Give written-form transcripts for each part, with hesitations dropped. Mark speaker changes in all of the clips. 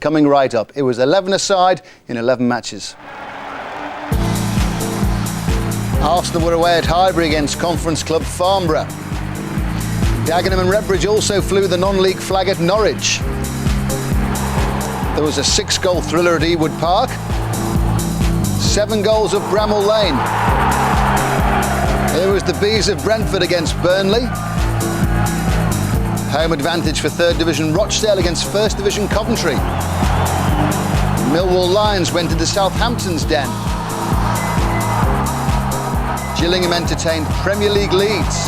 Speaker 1: coming right up. It was 11 aside in 11 matches. Arsenal were away at Highbury against Conference club Farnborough. Dagenham and Redbridge also flew the non-league flag at Norwich. There was a 6-goal thriller at Ewood Park. 7 goals at Bramall Lane. There was the Bees of Brentford against Burnley. Home advantage for 3rd Division Rochdale against 1st Division Coventry. Millwall Lions went into Southampton's den. Gillingham entertained Premier League Leeds.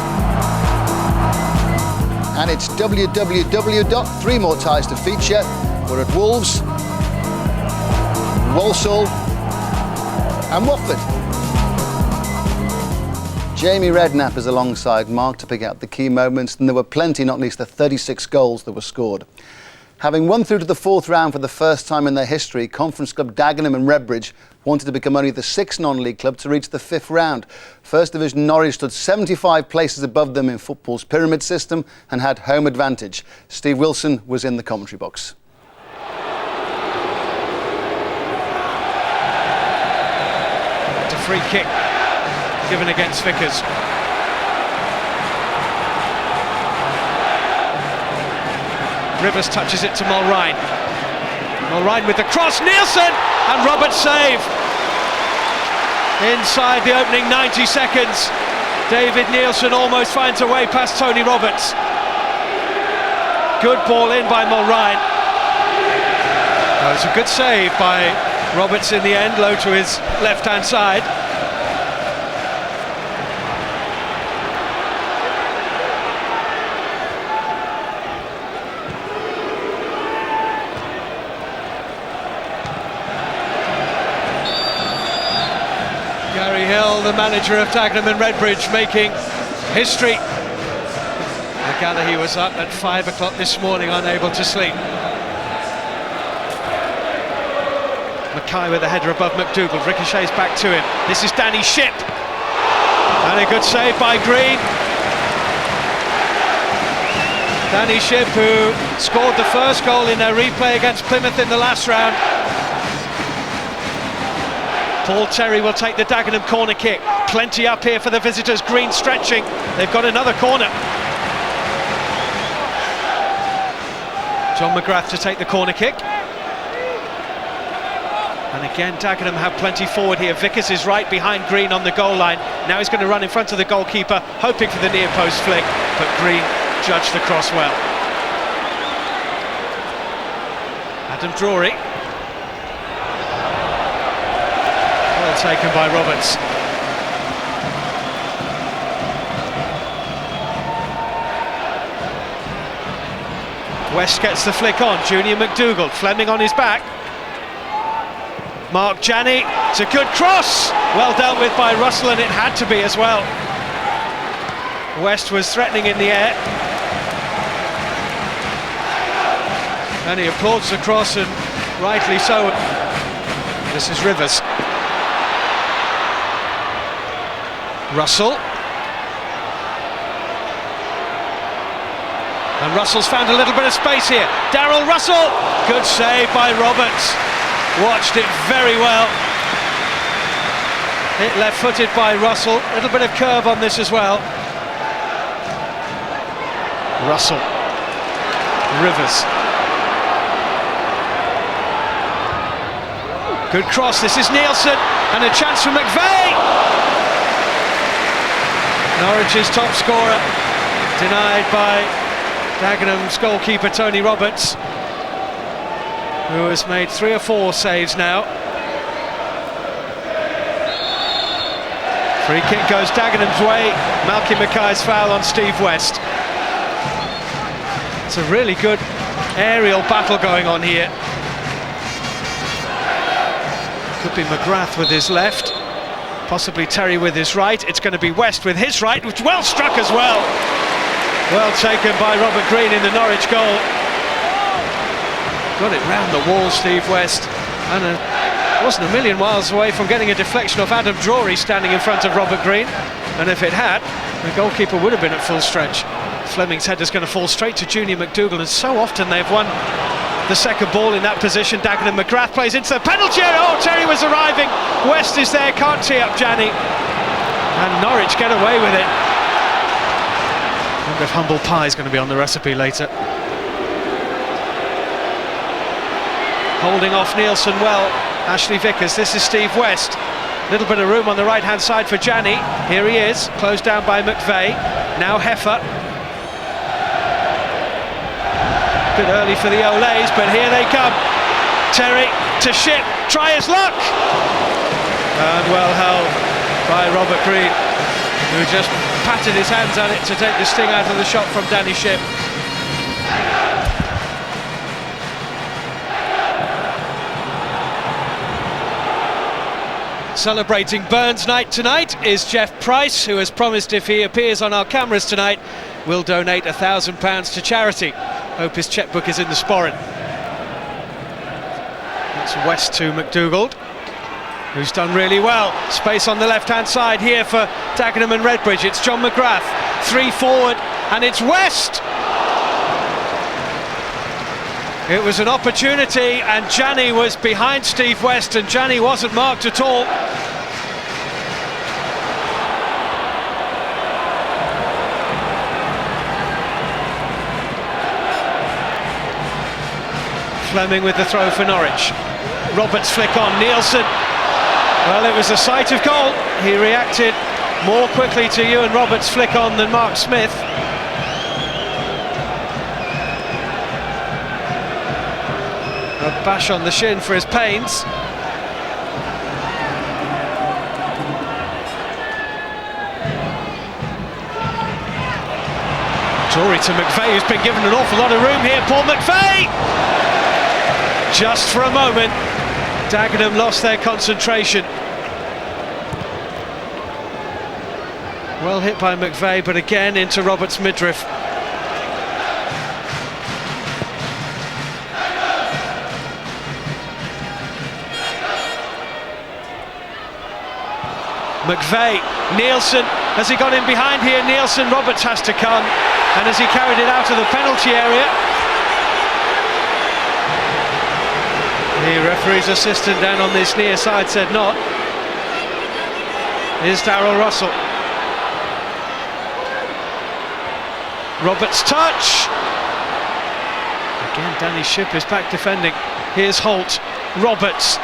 Speaker 1: And it's www. 3 more ties to feature. We're at Wolves, Walsall and Watford. Jamie Redknapp is alongside Mark to pick out the key moments, and there were plenty, not least the 36 goals that were scored. Having won through to the 4th round for the first time in their history, Conference club Dagenham and Redbridge wanted to become only the 6th non-league club to reach the 5th round. 1st Division Norwich stood 75 places above them in football's pyramid system and had home advantage. Steve Wilson was in the commentary box.
Speaker 2: It's a free kick given against Vickers. Rivers touches it to Mulrine. Mulrine with the cross, Nielsen, and Roberts save. Inside the opening 90 seconds, David Nielsen almost finds a way past Tony Roberts. Good ball in by Mulrine. Well, it's a good save by Roberts in the end, low to his left-hand side. The manager of Dagenham and Redbridge, making history. I gather he was up at 5 o'clock this morning, unable to sleep. Mackay with a header above McDougall, ricochets back to him. This is Danny Shipp, and a good save by Green. Danny Shipp, who scored the first goal in their replay against Plymouth in the last round. Paul Terry will take the Dagenham corner kick. Plenty up here for the visitors. Green stretching. They've got another corner. John McGrath to take the corner kick. And again, Dagenham have plenty forward here. Vickers is right behind Green on the goal line. Now he's going to run in front of the goalkeeper, hoping for the near post flick, but Green judged the cross well. Adam Drury. Well taken by Roberts. West gets the flick on. Junior McDougall, Fleming on his back. Mark Janney, it's a good cross. Well dealt with by Russell, and it had to be as well. West was threatening in the air. And he applauds the cross, and rightly so. This is Rivers. Russell. And Russell's found a little bit of space here. Darryl Russell! Good save by Roberts. Watched it very well. Hit left-footed by Russell. A little bit of curve on this as well. Russell. Rivers. Good cross. This is Nielsen. And a chance for McVeigh. Norwich's top scorer, denied by Dagenham's goalkeeper Tony Roberts, who has made 3 or 4 saves now. Free kick goes Dagenham's way. Malky Mackay's foul on Steve West. It's a really good aerial battle going on here. Could be McGrath with his left. Possibly Terry with his right. It's going to be West with his right, which well struck as well. Well taken by Robert Green in the Norwich goal. Got it round the wall, Steve West, and wasn't a million miles away from getting a deflection off Adam Drury standing in front of Robert Green. And if it had, the goalkeeper would have been at full stretch. Fleming's header's going to fall straight to Junior McDougall, and so often they've won the second ball in that position. Dagenham. McGrath plays into the penalty area. Oh, Terry was arriving. West is there, can't tee up Janney. And Norwich get away with it. I wonder if humble pie is going to be on the recipe later. Holding off Nielsen well, Ashley Vickers. This is Steve West. Little bit of room on the right hand side for Janney. Here he is, closed down by McVeigh. Now Heffer. Bit early for the Olays, but here they come. Terry to Ship, try his luck! And well held by Robert Green, who just patted his hands at it to take the sting out of the shot from Danny Ship. Celebrating Burns Night tonight is Jeff Price, who has promised if he appears on our cameras tonight, will donate £1,000 to charity. Hope his chequebook is in the sporran. That's West to McDougall, who's done really well. Space on the left-hand side here for Dagenham and Redbridge. It's John McGrath, 3 forward, and it's West! It was an opportunity, and Janney was behind Steve West, and Janney wasn't marked at all. Fleming with the throw for Norwich. Roberts flick on, Nielsen. Well, it was a sight of goal. He reacted more quickly to Ewan Roberts' flick on than Mark Smith. A bash on the shin for his pains. Drury to McVeigh, who's been given an awful lot of room here. Paul McVeigh! Just for a moment, Dagenham lost their concentration. Well hit by McVeigh, but again into Roberts' midriff. McVeigh, Nielsen, has he got in behind here? Nielsen, Roberts has to come, and has he carried it out of the penalty area? The referee's assistant down on this near side said not. Here's Darrell Russell. Roberts' touch! Again, Danny Ship is back defending. Here's Holt, Roberts.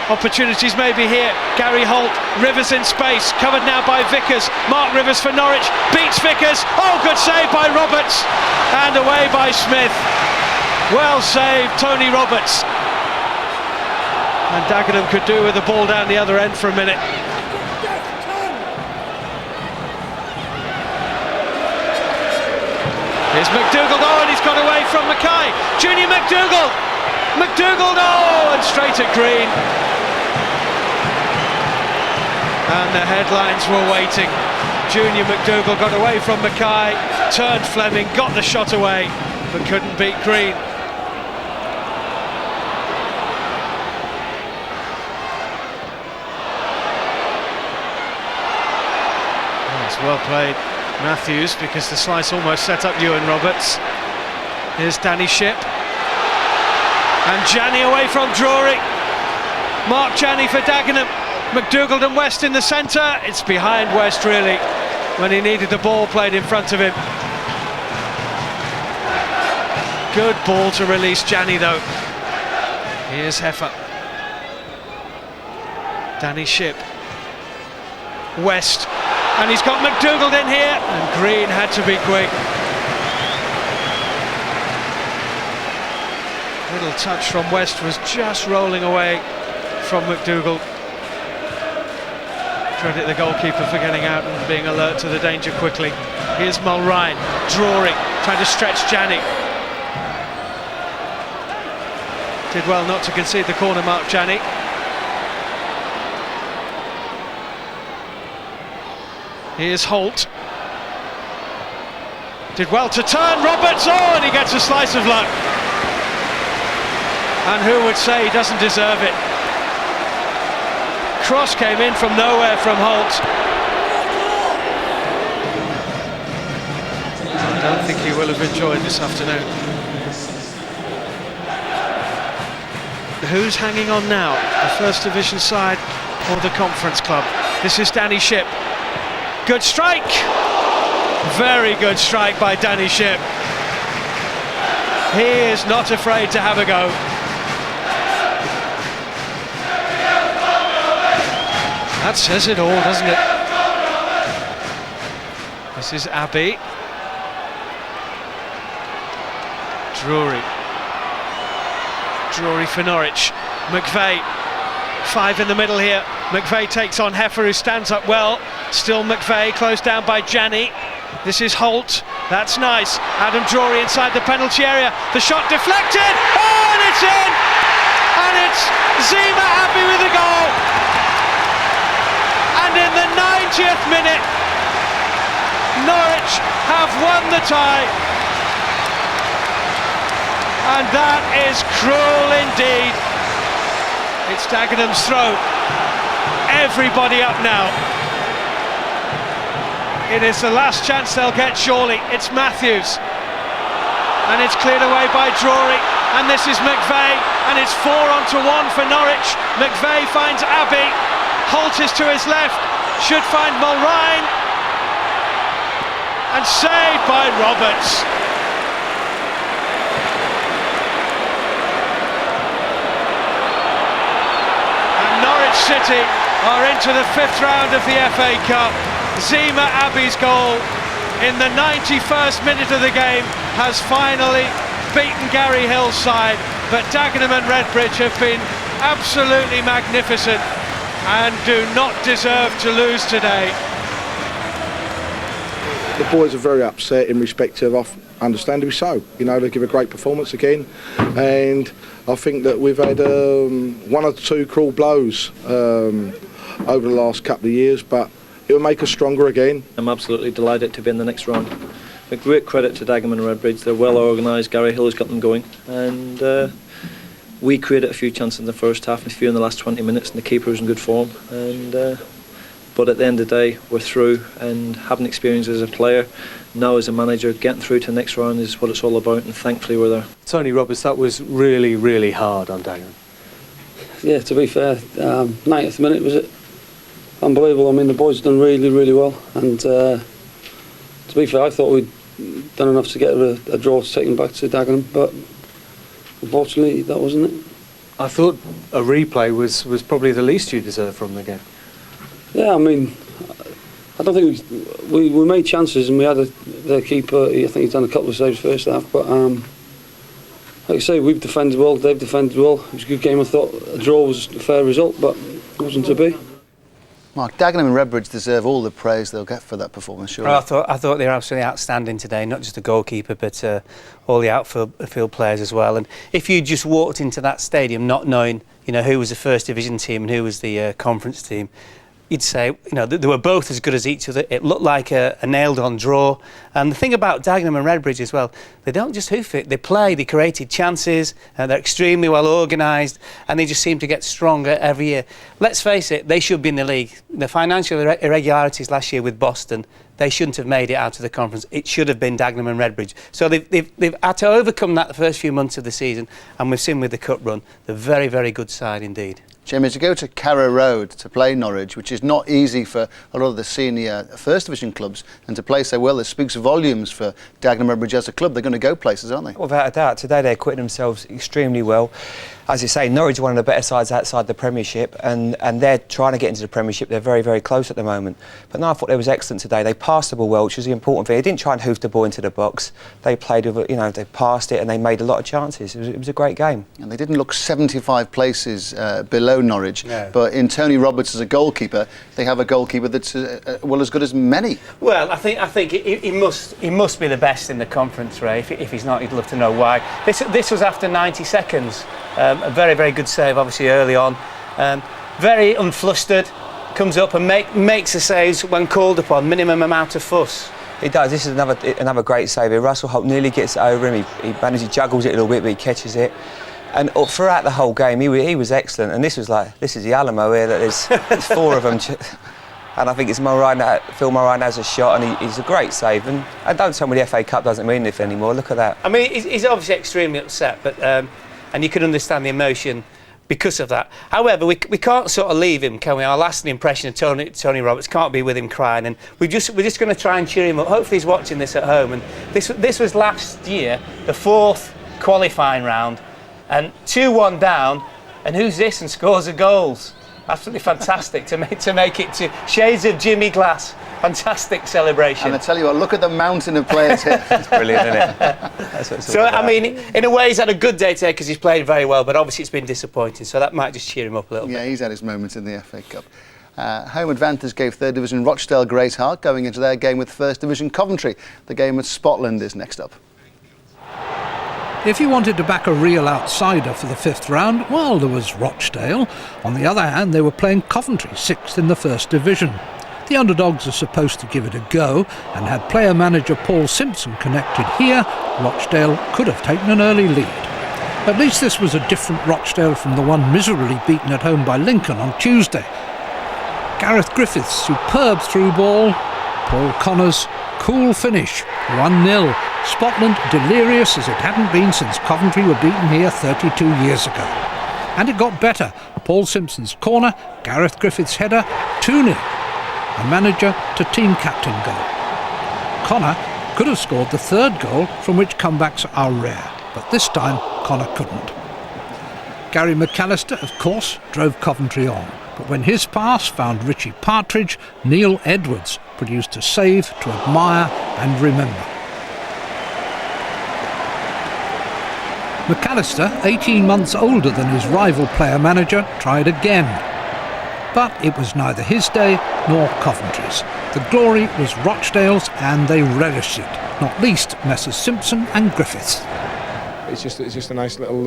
Speaker 2: Opportunities maybe here. Gary Holt, Rivers in space, covered now by Vickers. Mark Rivers for Norwich, beats Vickers. Oh, good save by Roberts, and away by Smith. Well saved, Tony Roberts. And Dagenham could do with the ball down the other end for a minute. Here's McDougall, oh, and he's got away from Mackay. Junior McDougall, oh, and straight at Green. And the headlines were waiting. Junior McDougall got away from Mackay, turned Fleming, got the shot away, but couldn't beat Green. Well played, Matthews, because the slice almost set up Ewan Roberts. Here's Danny Ship. And Janney away from Drury. Mark Janney for Dagenham. McDougall and West in the centre. It's behind West, really, when he needed the ball played in front of him. Good ball to release Janney, though. Here's Heffer. Danny Ship. West. And he's got McDougall in here, and Green had to be quick. Little touch from West, was just rolling away from McDougall. Credit the goalkeeper for getting out and being alert to the danger quickly. Here's Mulrine, Drury, trying to stretch Janney. Did well not to concede the corner, Mark Janney. Here's Holt. Did well to turn, Roberts, oh, and he gets a slice of luck. And who would say he doesn't deserve it? Cross came in from nowhere from Holt. I don't think he will have enjoyed this afternoon. Who's hanging on now? The First Division side or the Conference Club? This is Danny Shipp. Good strike! Very good strike by Danny Shipp. He is not afraid to have a go. That says it all, doesn't it? This is Abbey. Drury for Norwich. McVeigh, 5 in the middle here. McVeigh takes on Heffer, who stands up well. Still McVeigh, closed down by Janney. This is Holt. That's nice. Adam Drury inside the penalty area. The shot deflected. Oh, and it's in! And it's Zima Abbey with the goal. And in the 90th minute, Norwich have won the tie. And that is cruel indeed. It's Dagenham's throw. Everybody up now. It is the last chance they'll get, surely. It's Matthews. And it's cleared away by Drury. And this is McVeigh. And it's 4-1 for Norwich. McVeigh finds Abbey. Holt is to his left. Should find Mulrine. And saved by Roberts. City are into the 5th round of the FA Cup. Zima Abbey's goal in the 91st minute of the game has finally beaten Gary Hill's side, but Dagenham and Redbridge have been absolutely magnificent and do not deserve to lose today.
Speaker 3: The boys are very upset in respect of, understandably so. You know, they give a great performance again, and I think that we've had 1 or 2 cruel blows over the last couple of years, but it will make us stronger again.
Speaker 4: I'm absolutely delighted to be in the next round. A great credit to Dagenham and Redbridge. They're well organised. Gary Hill has got them going, and we created a few chances in the first half and a few in the last 20 minutes, and the keeper was in good form. But at the end of the day, we're through, and having experience as a player, now as a manager, getting through to the next round is what it's all about, and thankfully we're there.
Speaker 5: Tony Roberts, that was really, really hard on Dagenham.
Speaker 6: Yeah, to be fair, 90th minute was it unbelievable. I mean, the boys done really, really well, and to be fair, I thought we'd done enough to get a draw to take them back to Dagenham, but unfortunately that wasn't it. I
Speaker 5: thought a replay was probably the least you deserved from the game.
Speaker 6: Yeah, I mean, I don't think we made chances, and we had the keeper. I think he's done a couple of saves first half, but like I say, we've defended well, they've defended well. It was a good game. I thought a draw was a fair result, but it wasn't to be.
Speaker 1: Mark, Dagenham and Redbridge deserve all the praise they'll get for that performance, surely.
Speaker 7: Well, I thought they were absolutely outstanding today, not just the goalkeeper, but all the outfield players as well. And if you just walked into that stadium not knowing, who was the First Division team and who was the Conference team, you'd say, they were both as good as each other. It looked like a nailed-on draw. And the thing about Dagenham and Redbridge as well, they don't just hoof it. They play, they created chances, they're extremely well organised, and they just seem to get stronger every year. Let's face it, they should be in the league. The financial irregularities last year with Boston, they shouldn't have made it out of the conference. It should have been Dagenham and Redbridge. So they've had to overcome that the first few months of the season, and we've seen with the cup run, they're very, very good side indeed.
Speaker 1: Jamie, to go to Carrow Road to play Norwich, which is not easy for a lot of the senior First Division clubs, and to play so well, it speaks volumes for Dagenham and Redbridge as a club. They're going to go places, aren't they?
Speaker 8: Without a doubt. Today they acquitted themselves extremely well. As you say, Norwich are one of the better sides outside the Premiership, and they're trying to get into the Premiership. They're very, very close at the moment. But no, I thought they was excellent today. They passed the ball well, which was the important thing. They didn't try and hoof the ball into the box. They played with, they passed it and they made a lot of chances. It was a great game.
Speaker 1: And they didn't look 75 places below Norwich.
Speaker 7: No.
Speaker 1: But in Tony Roberts as a goalkeeper, they have a goalkeeper that's well as good as many.
Speaker 7: Well, I think he must be the best in the conference, Ray. If he's not, you'd love to know why. This was after 90 seconds. A very, very good save, obviously, early on. Very unflustered, comes up and makes the saves when called upon, minimum amount of fuss.
Speaker 8: He does. This is another great save here. Russell Holt nearly gets it over him. He juggles it a little bit, but he catches it. And throughout the whole game, he was excellent. And this is the Alamo here. That there's 4 of them. And I think it's Phil Mulrine has a shot, and he's a great save. And don't tell me the FA Cup doesn't mean anything anymore. Look at that.
Speaker 7: I mean, he's obviously extremely upset, but and you can understand the emotion. because of that. However, we can't sort of leave him, can we? Our lasting impression of Tony Roberts can't be with him crying, and we're just going to try and cheer him up. Hopefully he's watching this at home. And this was last year, the 4th qualifying round, and 2-1 down, and who's this and scores the goals? Absolutely fantastic to make it to shades of Jimmy Glass. Fantastic celebration.
Speaker 1: And I tell you what, look at the mountain of players here.
Speaker 8: It's brilliant, isn't it? That's what it's all
Speaker 7: So,
Speaker 8: about.
Speaker 7: I mean, in a way, he's had a good day today because he's played very well, but obviously it's been disappointing, so that might just cheer him up a little bit.
Speaker 1: Yeah, he's had his moments in the FA Cup. Home advantage gave 3rd Division Rochdale great heart going into their game with 1st Division Coventry. The game with Scotland is next up.
Speaker 9: If you wanted to back a real outsider for the 5th round, well, there was Rochdale. On the other hand, they were playing Coventry, 6th in the 1st Division. The underdogs are supposed to give it a go, and had player-manager Paul Simpson connected here, Rochdale could have taken an early lead. At least this was a different Rochdale from the one miserably beaten at home by Lincoln on Tuesday. Gareth Griffith's superb through ball, Paul Connor's cool finish, 1-0. Scotland delirious as it hadn't been since Coventry were beaten here 32 years ago. And it got better. Paul Simpson's corner, Gareth Griffith's header, 2-0. A manager to team captain goal. Connor could have scored the 3rd goal, from which comebacks are rare, but this time Connor couldn't. Gary McAllister, of course, drove Coventry on, but when his pass found Richie Partridge, Neil Edwards produced a save to admire and remember. McAllister, 18 months older than his rival player-manager, tried again. But it was neither his day nor Coventry's. The glory was Rochdale's, and they relished it, not least Messrs Simpson and Griffiths.
Speaker 10: It's just a nice little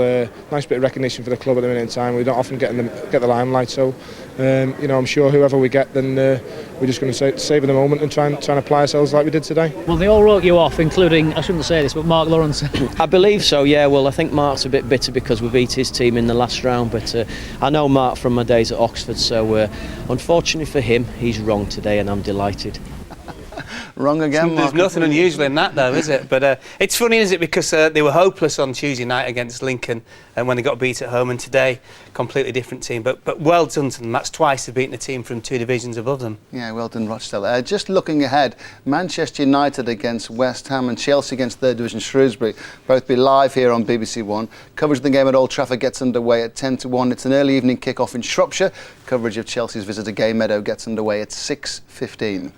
Speaker 10: nice bit of recognition for the club at the minute in time. We don't often get the limelight, so I'm sure whoever we get, then we're just going to savour the moment and try and apply ourselves like we did today.
Speaker 11: Well, they all wrote you off, including, I shouldn't say this, but Mark Lawrence.
Speaker 12: I believe so, yeah. Well, I think Mark's a bit bitter because we beat his team in the last round, but I know Mark from my days at Oxford, so unfortunately for him, he's wrong today, and I'm delighted.
Speaker 1: Wrong again, Mark.
Speaker 7: There's nothing unusual in that, though, is it? But it's funny, is it? Because they were hopeless on Tuesday night against Lincoln, and when they got beat at home, and today, completely different team. But well done to them. That's twice they've beaten a team from 2 divisions above them.
Speaker 1: Yeah, well done, Rochdale. Just looking ahead, Manchester United against West Ham and Chelsea against 3rd Division Shrewsbury. Both be live here on BBC One. Coverage of the game at Old Trafford gets underway at 10-1. It's an early evening kick-off in Shropshire. Coverage of Chelsea's visit to Gay Meadow gets underway at 6:15.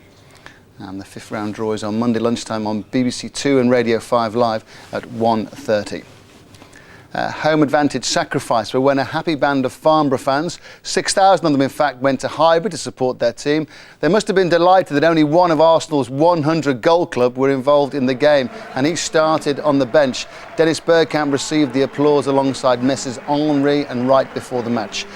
Speaker 1: And the 5th round draw is on Monday lunchtime on BBC 2 and Radio 5 Live at 1:30. Home advantage sacrifice for when a happy band of Farnborough fans, 6,000 of them in fact, went to Highbury to support their team. They must have been delighted that only one of Arsenal's 100 goal club were involved in the game, and he started on the bench. Dennis Bergkamp received the applause alongside Messrs Henry and Wright before the match.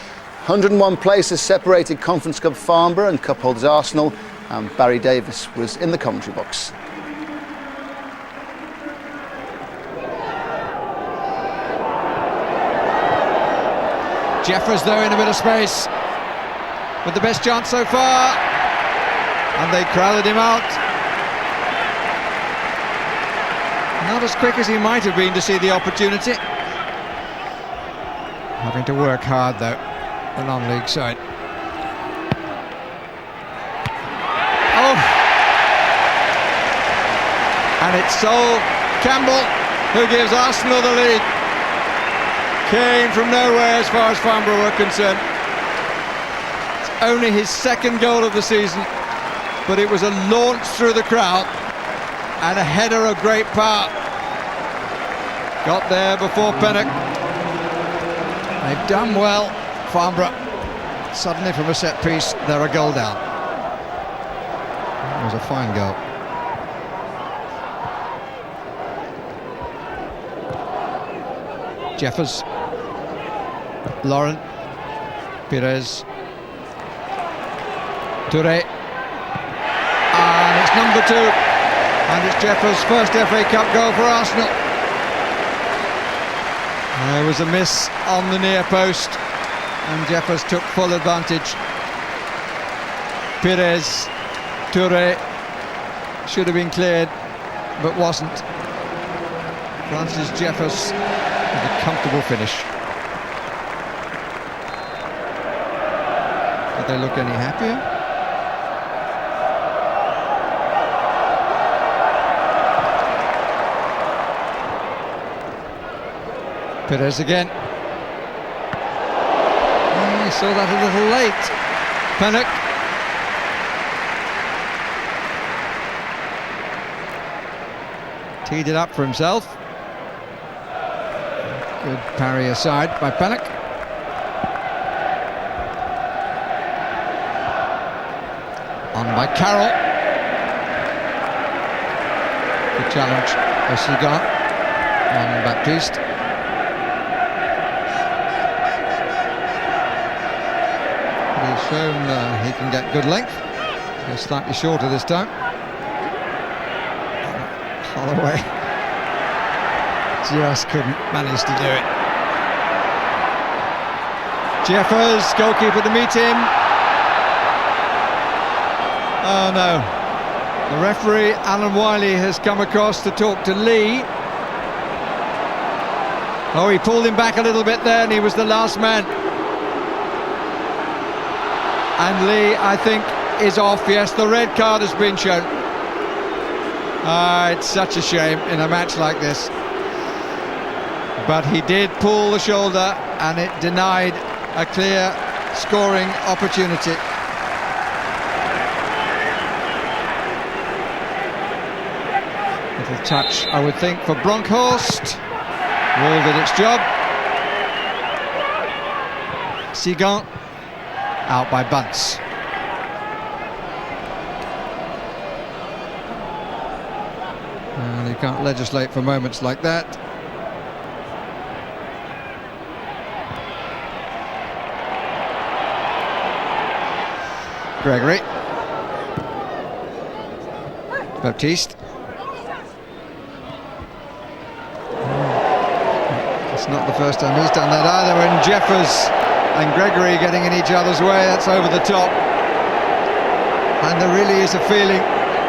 Speaker 1: 101 places separated Conference Cup Farnborough and cup holders Arsenal, and Barry Davis was in the commentary box.
Speaker 13: Jeffers, though, in a bit of space with the best chance so far, and they crowded him out. Not as quick as he might have been to see the opportunity. Having to work hard, though, the non-league side. Oh! And it's Sol Campbell who gives Arsenal the lead. Came from nowhere as far as Farnborough were concerned. It's only his 2nd goal of the season, but it was a launch through the crowd and a header of great power. Got there before Pennock. They've done well, Farnborough. Suddenly from a set piece, they're a goal down. It was a fine goal. Jeffers, Lauren, Perez, Touré, and it's number 2, and it's Jeffers' first FA Cup goal for Arsenal. There was a miss on the near post, and Jeffers took full advantage. Perez, Touré should have been cleared, but wasn't. Francis Jeffers with a comfortable finish. they look any happier. Perez again. Oh, he saw that a little late. Pennock. Teed it up for himself. Good parry aside by Pennock. On by Carroll. Good challenge by Sigar on Baptiste. He's shown he can get good length. He's slightly shorter this time. Holloway just couldn't manage to do it. Jeffers, goalkeeper to meet him. Oh no. The referee, Alan Wiley, has come across to talk to Lee. Oh, he pulled him back a little bit there and he was the last man. And Lee, I think, is off. Yes, the red card has been shown. It's such a shame in a match like this. But he did pull the shoulder and it denied a clear scoring opportunity. Little touch, I would think, for Bronkhorst. Wall did its job. Sigan out by Bunce. And you can't legislate for moments like that. Gregory. Baptiste. It's not the first time he's done that either. When Jeffers and Gregory getting in each other's way, that's over the top. And there really is a feeling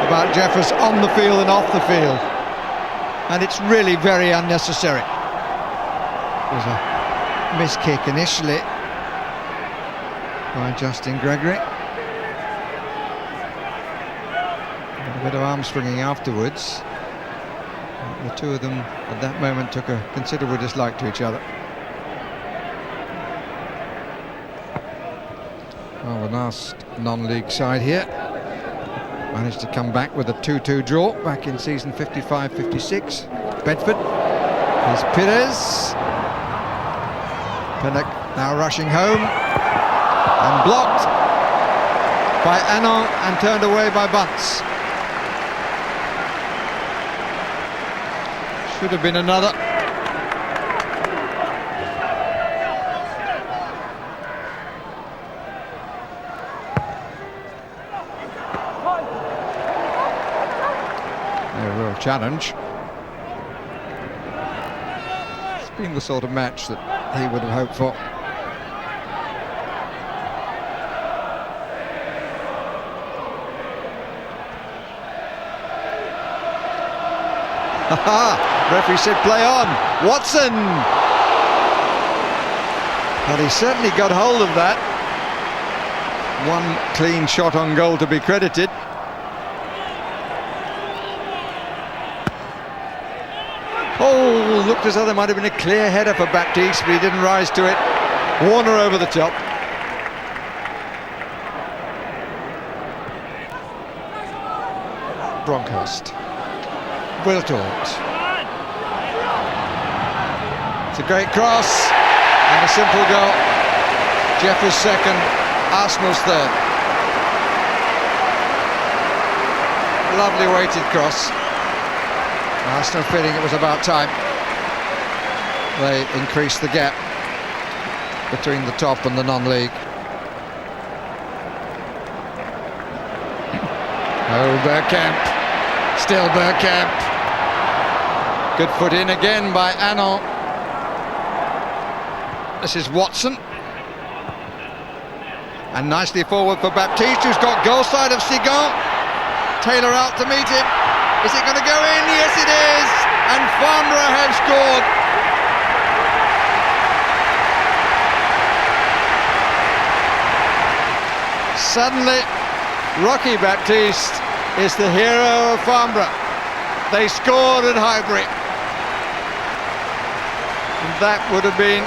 Speaker 13: about Jeffers on the field and off the field. And it's really very unnecessary. It was a missed kick initially by Justin Gregory. A bit of arm swinging afterwards. The two of them at that moment took a considerable dislike to each other. Well, the last non-league side here managed to come back with a 2-2 draw back in season 55-56. Bedford. Here's Perez. Pennock now rushing home and blocked by Anon and turned away by Bunce. Should have been another. A real challenge. It's been the sort of match that he would have hoped for. Referee said play on. Watson! Well, he certainly got hold of that. One clean shot on goal to be credited. Oh, looked as though there might have been a clear header for Baptiste, but he didn't rise to it. Warner over the top. Bronkhorst. Wiltord. It's a great cross and a simple goal. Jeffers second, Arsenal's third. Lovely weighted cross. Arsenal feeling it was about time they increased the gap between the top and the non-league. Oh, Bergkamp. Still Bergkamp. Good foot in again by Anon. This is Watson. And nicely forward for Baptiste, who's got goal side of Sigan. Taylor out to meet him. Is it going to go in? Yes, it is. And Farnborough have scored. suddenly Rocky Baptiste is the hero of Farnborough. They scored at Highbury. And that would have been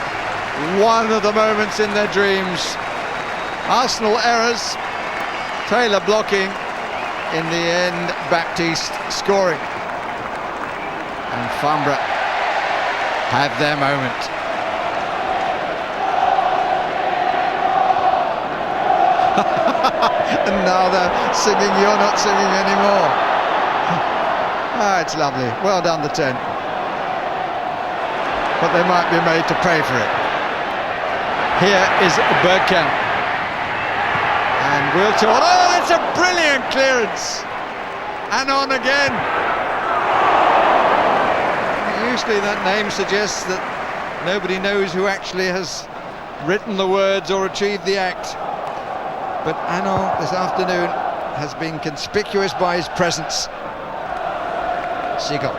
Speaker 13: one of the moments in their dreams. Arsenal errors, Taylor blocking, in the end Baptiste scoring. And Farnborough have their moment. And now they're singing You're Not Singing Anymore. Ah, it's lovely. Well done, the 10. But they might be made to pay for it. Here is Bergkamp. And Wiltord. Oh, that's a brilliant clearance. And on again. Usually that name suggests that nobody knows who actually has written the words or achieved the act. But Anand this afternoon has been conspicuous by his presence. Siegel.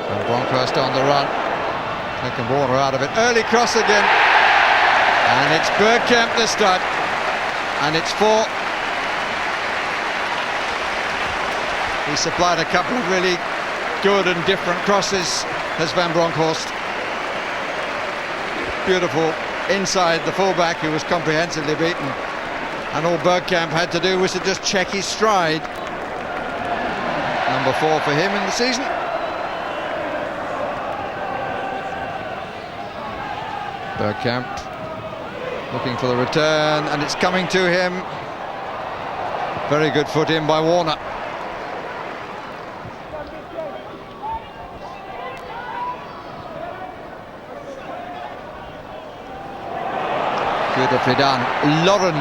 Speaker 13: And Bronkhorst on the run. Taking water out of it. Early cross again. And it's Bergkamp this time. And it's 4. He supplied a couple of really good and different crosses as Van Bronckhorst. Beautiful inside the fullback, who was comprehensively beaten. And all Bergkamp had to do was to just check his stride. Number 4 for him in the season. Bergkamp looking for the return, and it's coming to him. Very good foot in by Warner. Beautifully done. Lauren.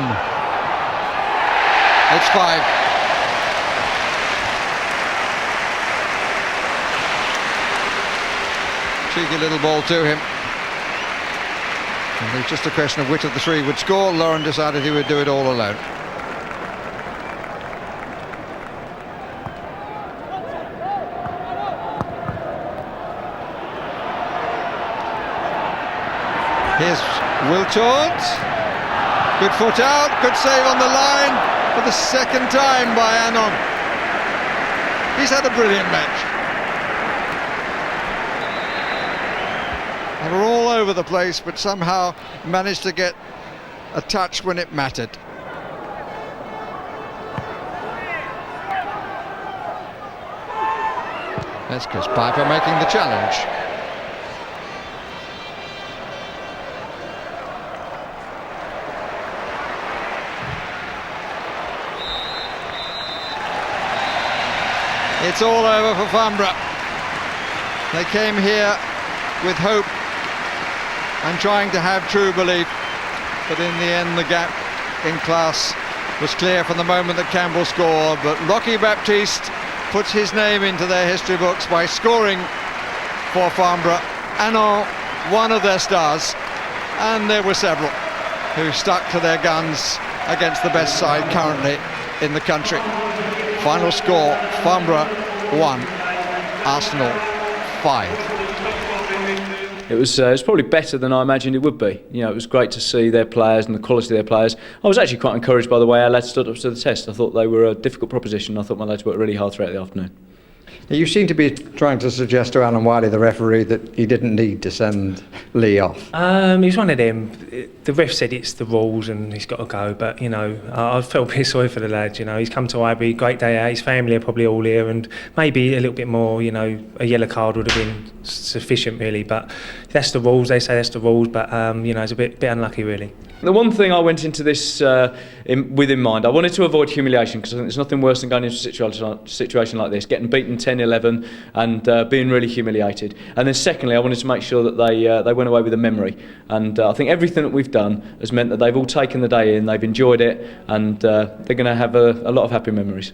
Speaker 13: It's 5. Cheeky little ball to him. And it's just a question of which of the 3 would score. Lauren decided he would do it all alone. Here's Wiltord. Good foot out, good save on the line for the second time by Anand. He's had a brilliant match. They were all over the place, but somehow managed to get a touch when it mattered. There's Chris Piper making the challenge. It's all over for Farnborough. They came here with hope and trying to have true belief, but in the end the gap in class was clear from the moment that Campbell scored. But Rocky Baptiste puts his name into their history books by scoring for Farnborough. Anand, one of their stars, and there were several who stuck to their guns against the best side currently in the country. Final score, Farnborough 1, Arsenal 5.
Speaker 14: It was probably better than I imagined it would be. You know, it was great to see their players and the quality of their players. I was actually quite encouraged by the way our lads stood up to the test. I thought they were a difficult proposition. I thought my lads worked really hard throughout the afternoon.
Speaker 15: You seem to be trying to suggest to Alan Wiley, the referee, that he didn't need to send Lee off.
Speaker 16: He's one of them. The ref said it's the rules and he's got to go, but you know, I felt a bit sorry for the lad. You know, he's come to Highbury, great day out. His family are probably all here, and maybe a little bit more. You know, a yellow card would have been sufficient, really. But that's the rules. They say that's the rules, but you know, it's a bit unlucky, really.
Speaker 14: The one thing I went into this with in mind, I wanted to avoid humiliation, because I think there's nothing worse than going into a situation like this, getting beaten 10-11 and being really humiliated. And then secondly, I wanted to make sure that they went away with a memory. And I think everything that we've done has meant that they've all taken the day in, they've enjoyed it, and they're going to have a lot of happy memories.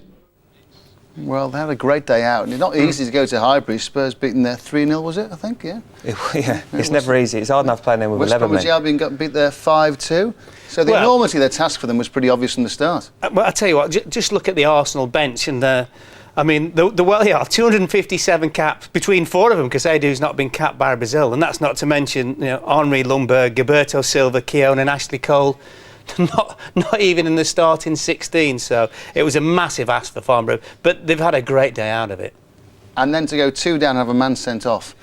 Speaker 1: Well, they had a great day out, and it's not easy to go to Highbury. Spurs beaten there 3-0, was it? I think, yeah.
Speaker 8: It's never easy. It's hard enough playing them with 11 men.
Speaker 1: West Bromwich Albion got beat there 5-2. So the enormity of their task for them was pretty obvious from the start.
Speaker 7: Well, I tell you what, just look at the Arsenal bench, and I mean, the 257 caps between 4 of them, because Edu's not been capped by Brazil, and that's not to mention, you know, Henri Lundberg, Gilberto Silva, Keown and Ashley Cole, not even in the starting 16. So it was a massive ask for Farnborough, but they've had a great day out of it.
Speaker 1: And then to go 2 down and have a man sent off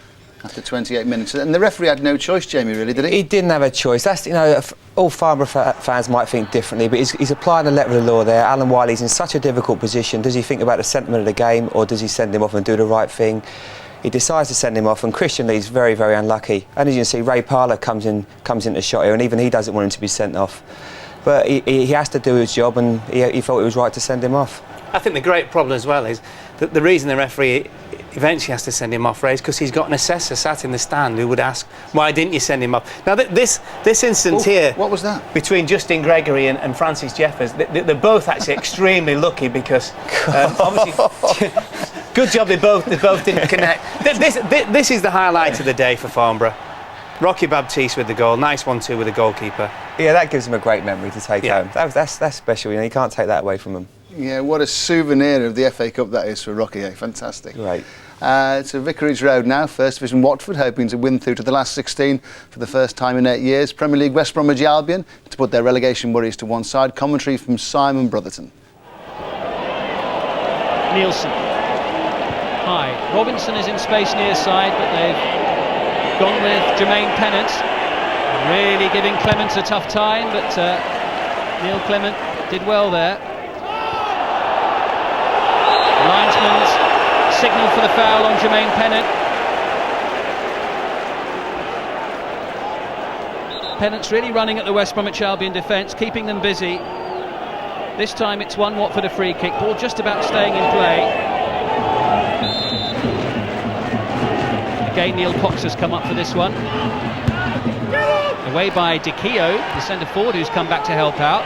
Speaker 1: after 28 minutes. And the referee had no choice, Jamie, really, did he?
Speaker 8: He didn't have a choice. That's, you know, all Farnborough fans might think differently, but he's applying the letter of the law there. Alan Wiley's in such a difficult position. Does he think about the sentiment of the game, or does he send him off and do the right thing? He decides to send him off, and Christian Lee's very, very unlucky. And as you can see, Ray Parlour comes into shot here, and even he doesn't want him to be sent off. But he has to do his job, and he thought it was right to send him off.
Speaker 7: I think the great problem as well is that the reason the referee eventually has to send him off, Ray, is because he's got an assessor sat in the stand who would ask, why didn't you send him off? Now, this instance here...
Speaker 1: What was that?
Speaker 7: Between Justin Gregory and Francis Jeffers, they're both actually extremely lucky because, obviously... Good job they both didn't connect. This is the highlight of the day for Farnborough. Rocky Baptiste with the goal, nice 1-2 with the goalkeeper.
Speaker 8: Yeah, that gives him a great memory to take home. That's special, you know, you can't take that away from him.
Speaker 1: Yeah, what a souvenir of the FA Cup that is for Rocky, eh? Fantastic.
Speaker 8: Right.
Speaker 1: It's a Vicarage Road now, First Division Watford, hoping to win through to the last 16 for the first time in 8 years. Premier League West Bromwich Albion to put their relegation worries to one side. Commentary from Simon Brotherton.
Speaker 2: Nielsen. High. Robinson is in space near side, but they've gone with Jermaine Pennant. Really giving Clement a tough time, but Neil Clement did well there. Linesman's signal for the foul on Jermaine Pennant. Pennant's really running at the West Bromwich Albion defence, keeping them busy. This time it's won Watford a free kick, ball just about staying in play. Again, Neil Cox has come up for this one. Away by DiCio, the centre forward, who's come back to help out.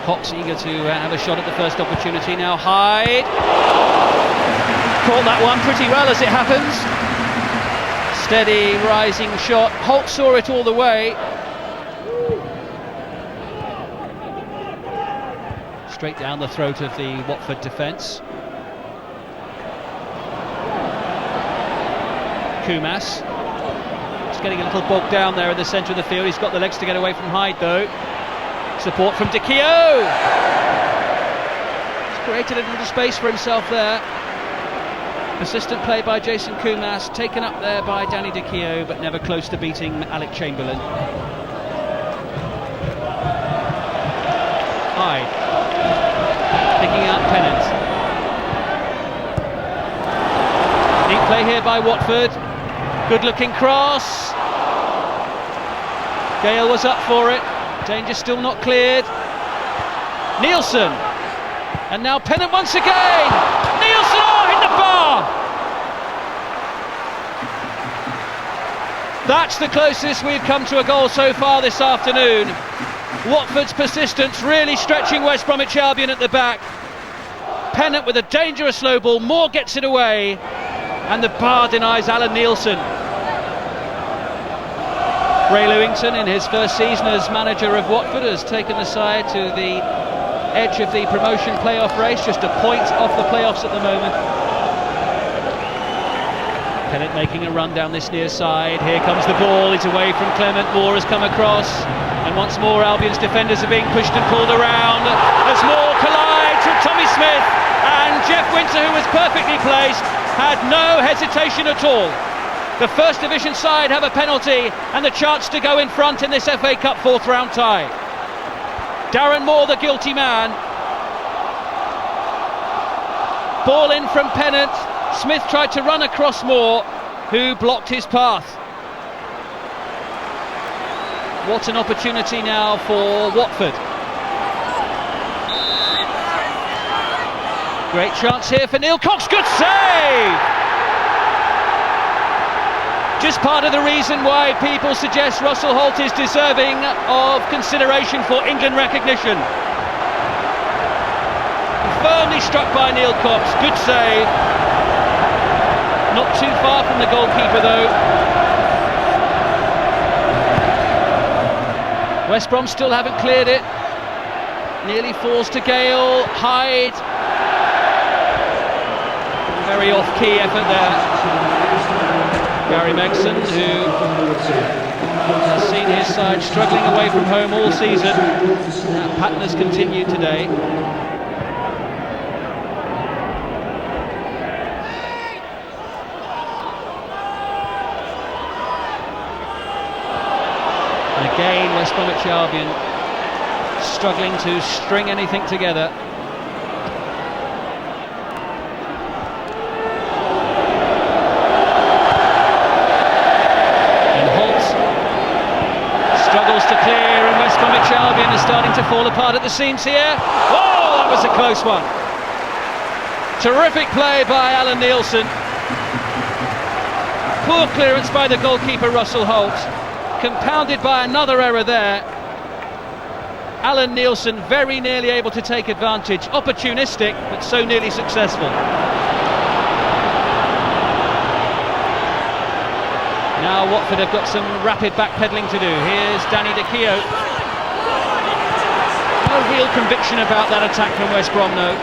Speaker 2: Cox eager to have a shot at the first opportunity. Now Hyde caught that one pretty well as it happens. Steady rising shot. Holt saw it all the way. Straight down the throat of the Watford defence. Kumas. He's getting a little bogged down there in the centre of the field. He's got the legs to get away from Hyde though. Support from DiCio. He's created a little space for himself there. Persistent play by Jason Kumas, taken up there by Danny DiCio, but never close to beating Alec Chamberlain. Hyde picking out Pennant. Neat play here by Watford. Good looking cross. Gale was up for it. Danger still not cleared. Nielsen. And now Pennant once again. Nielsen, oh, hit the bar. That's the closest we've come to a goal so far this afternoon. Watford's persistence really stretching West Bromwich Albion at the back. Pennant with a dangerous low ball. Moore gets it away. And the bar denies Alan Nielsen. Ray Lewington, in his first season as manager of Watford, has taken the side to the edge of the promotion playoff race, just a point off the playoffs at the moment. Pennant making a run down this near side. Here comes the ball, it's away from Clement. Moore has come across, and once more Albion's defenders are being pushed and pulled around as Moore collides with Tommy Smith, and Jeff Winter, who was perfectly placed, had no hesitation at all. The First Division side have a penalty and the chance to go in front in this FA Cup fourth round tie. Darren Moore, the guilty man. Ball in from Pennant. Smith tried to run across Moore, who blocked his path. What an opportunity now for Watford. Great chance here for Neil Cox. Good save! Just part of the reason why people suggest Russell Holt is deserving of consideration for England recognition. Firmly struck by Neil Cox, good save. Not too far from the goalkeeper though. West Brom still haven't cleared it. nearly falls to Gale. Hyde. Very off-key effort there. Gary Megson, who has seen his side struggling away from home all season. That pattern has continued today. And again, West Bromwich Albion struggling to string anything together. To clear, and West Bromwich Albion is starting to fall apart at the seams here. Oh, that was a close one. Terrific play by Alan Nielsen. Poor clearance by the goalkeeper Russell Holt, compounded by another error there. Alan Nielsen very nearly able to take advantage, opportunistic but so nearly successful. Now Watford have got some rapid backpedaling to do. Here's Danny Dicchio. No real conviction about that attack from West Brom, no.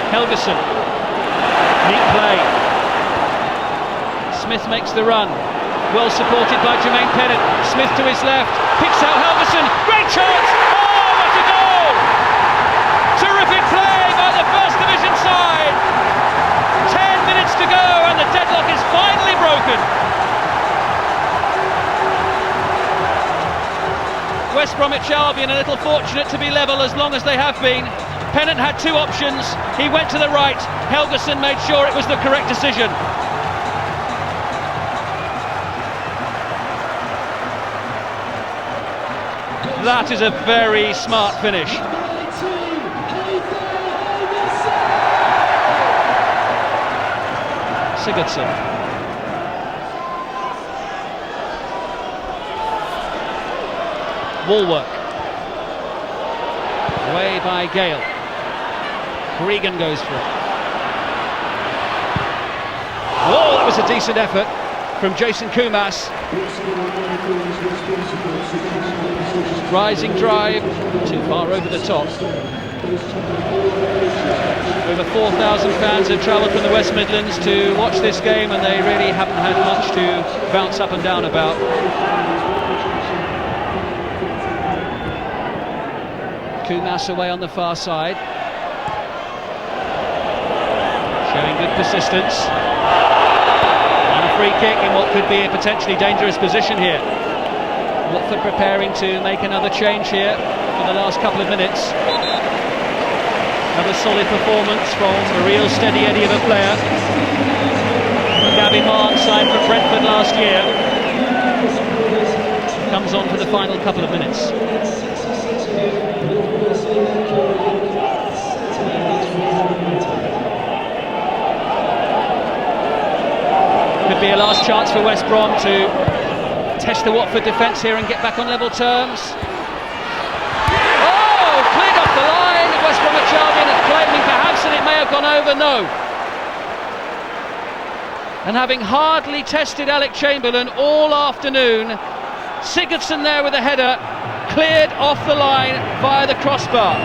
Speaker 2: Helgeson. Neat play. Smith makes the run. Well supported by Jermaine Pennant. Smith to his left. Picks out Helgeson. Great chance! Oh, what a goal! Terrific play by the First Division side. 10 minutes to go and the deadlock is finally broken. West Bromwich Albion a little fortunate to be level as long as they have been. Pennant had two options. He went to the right. Helgeson made sure it was the correct decision. That is a very smart finish. Sigurdsson. Woolwork. Away by Gale. Gregan goes for it. Oh, that was a decent effort from Jason Kumas. Rising drive, too far over the top. Over 4,000 fans have travelled from the West Midlands to watch this game, and they really haven't had much to bounce up and down about. Kumas away on the far side, showing good persistence. And a free kick in what could be a potentially dangerous position here. Watford preparing to make another change here for the last couple of minutes. Another solid performance from a real steady Eddie of a player. Gabby Martin signed for Brentford last year. Comes on for the final couple of minutes. Could be a last chance for West Brom to test the Watford defence here and get back on level terms. Oh, cleared off the line. West Bromwich Albion is claiming perhaps that it may have gone over. No. And having hardly tested Alec Chamberlain all afternoon, Sigurdsson there with a header, cleared off the line via the crossbar.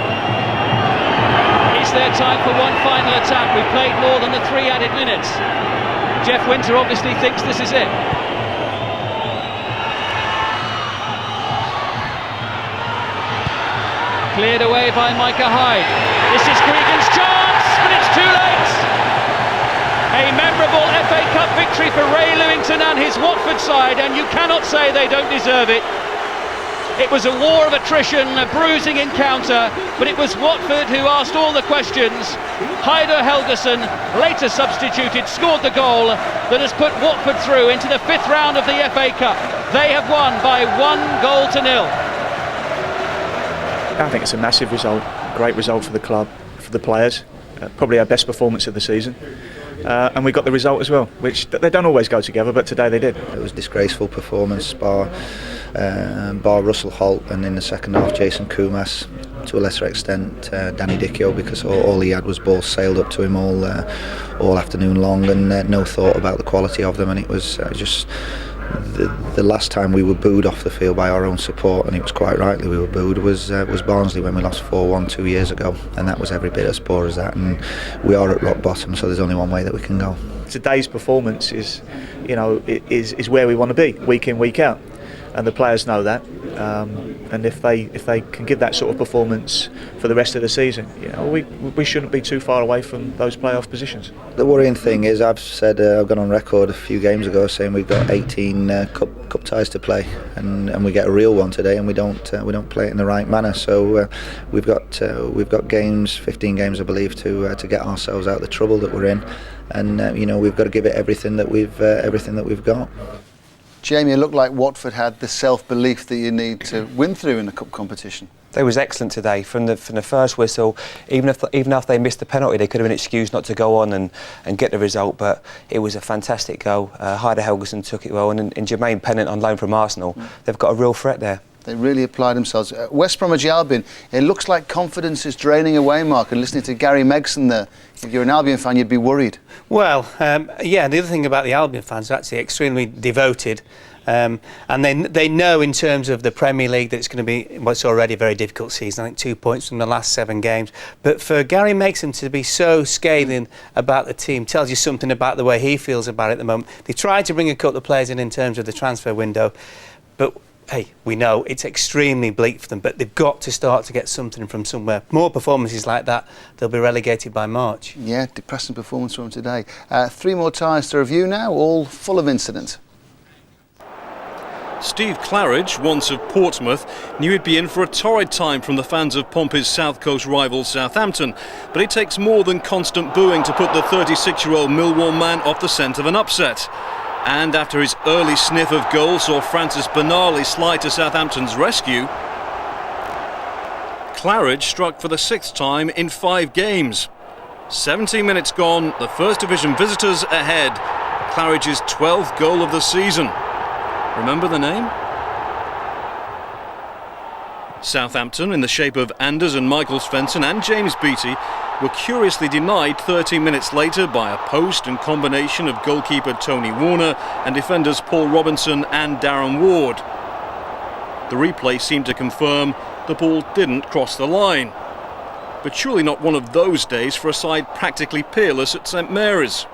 Speaker 2: Is there time for one final attack? We've played more than the 3 added minutes. Jeff Winter obviously thinks this is it. Cleared away by Micah Hyde. This is Gregan's chance, but it's too late. A memorable FA Cup victory for Ray Lewington and his Watford side, and you cannot say they don't deserve it. It was a war of attrition, a bruising encounter, but it was Watford who asked all the questions. Haider Helgeson, later substituted, scored the goal that has put Watford through into the 5th round of the FA Cup. They have won by 1-0.
Speaker 17: I think it's a massive result, great result for the club, for the players, probably our best performance of the season. And we got the result as well, which they don't always go together, but today they did.
Speaker 18: It was a disgraceful performance bar Russell Holt, and in the second half Jason Kumas, to a lesser extent Danny Dicchio, because all he had was balls sailed up to him all afternoon long, and no thought about the quality of them, and it was just the last time we were booed off the field by our own support, and it was quite rightly we were booed, was Barnsley when we lost 4-1 2 years ago, and that was every bit as poor as that, and we are at rock bottom, so there's only one way that we can go.
Speaker 17: Today's performance is where we want to be, week in, week out, and the players know that. And if they can give that sort of performance for the rest of the season, we shouldn't be too far away from those playoff positions.
Speaker 18: The worrying thing is, I've gone on record a few games ago saying we've got 18 cup ties to play, and we get a real one today, and we don't play it in the right manner. So we've got games, 15 games I believe, to get ourselves out of the trouble that we're in, and we've got to give it everything that we've got.
Speaker 1: Jamie, it looked like Watford had the self-belief that you need to win through in a cup competition.
Speaker 8: They was excellent today from the first whistle. Even after they missed the penalty, they could have been excused not to go on and get the result. But it was a fantastic goal. Heider Helgeson took it well, and Jermaine Pennant on loan from Arsenal. They've got a real threat there.
Speaker 1: They really applied themselves. West Bromwich Albion, it looks like confidence is draining away, Mark, and listening to Gary Megson there, if you're an Albion fan, you'd be worried. Well,
Speaker 7: yeah, the other thing about the Albion fans are actually extremely devoted, and they know in terms of the Premier League that it's going to be what's already a very difficult season. I think 2 points from the last 7 games. But for Gary Megson to be so scathing about the team tells you something about the way he feels about it at the moment. They tried to bring a couple of players in terms of the transfer window, but hey, we know it's extremely bleak for them, but they've got to start to get something from somewhere. More performances like that, they'll be relegated by March.
Speaker 1: Yeah, depressing performance from today. 3 more ties to review now, all full of incident.
Speaker 19: Steve Claridge, once of Portsmouth, knew he'd be in for a torrid time from the fans of Pompey's South Coast rival Southampton. But it takes more than constant booing to put the 36-year-old Millwall man off the scent of an upset. And after his early sniff of goal saw Francis Benali slide to Southampton's rescue, Claridge struck for the 6th time in 5 games. 17 minutes gone, the First Division visitors ahead. Claridge's 12th goal of the season. Remember the name? Southampton, in the shape of Anders and Michael Svensson and James Beattie, were curiously denied 13 minutes later by a post and combination of goalkeeper Tony Warner and defenders Paul Robinson and Darren Ward. The replay seemed to confirm the ball didn't cross the line. But surely not one of those days for a side practically peerless at St Mary's.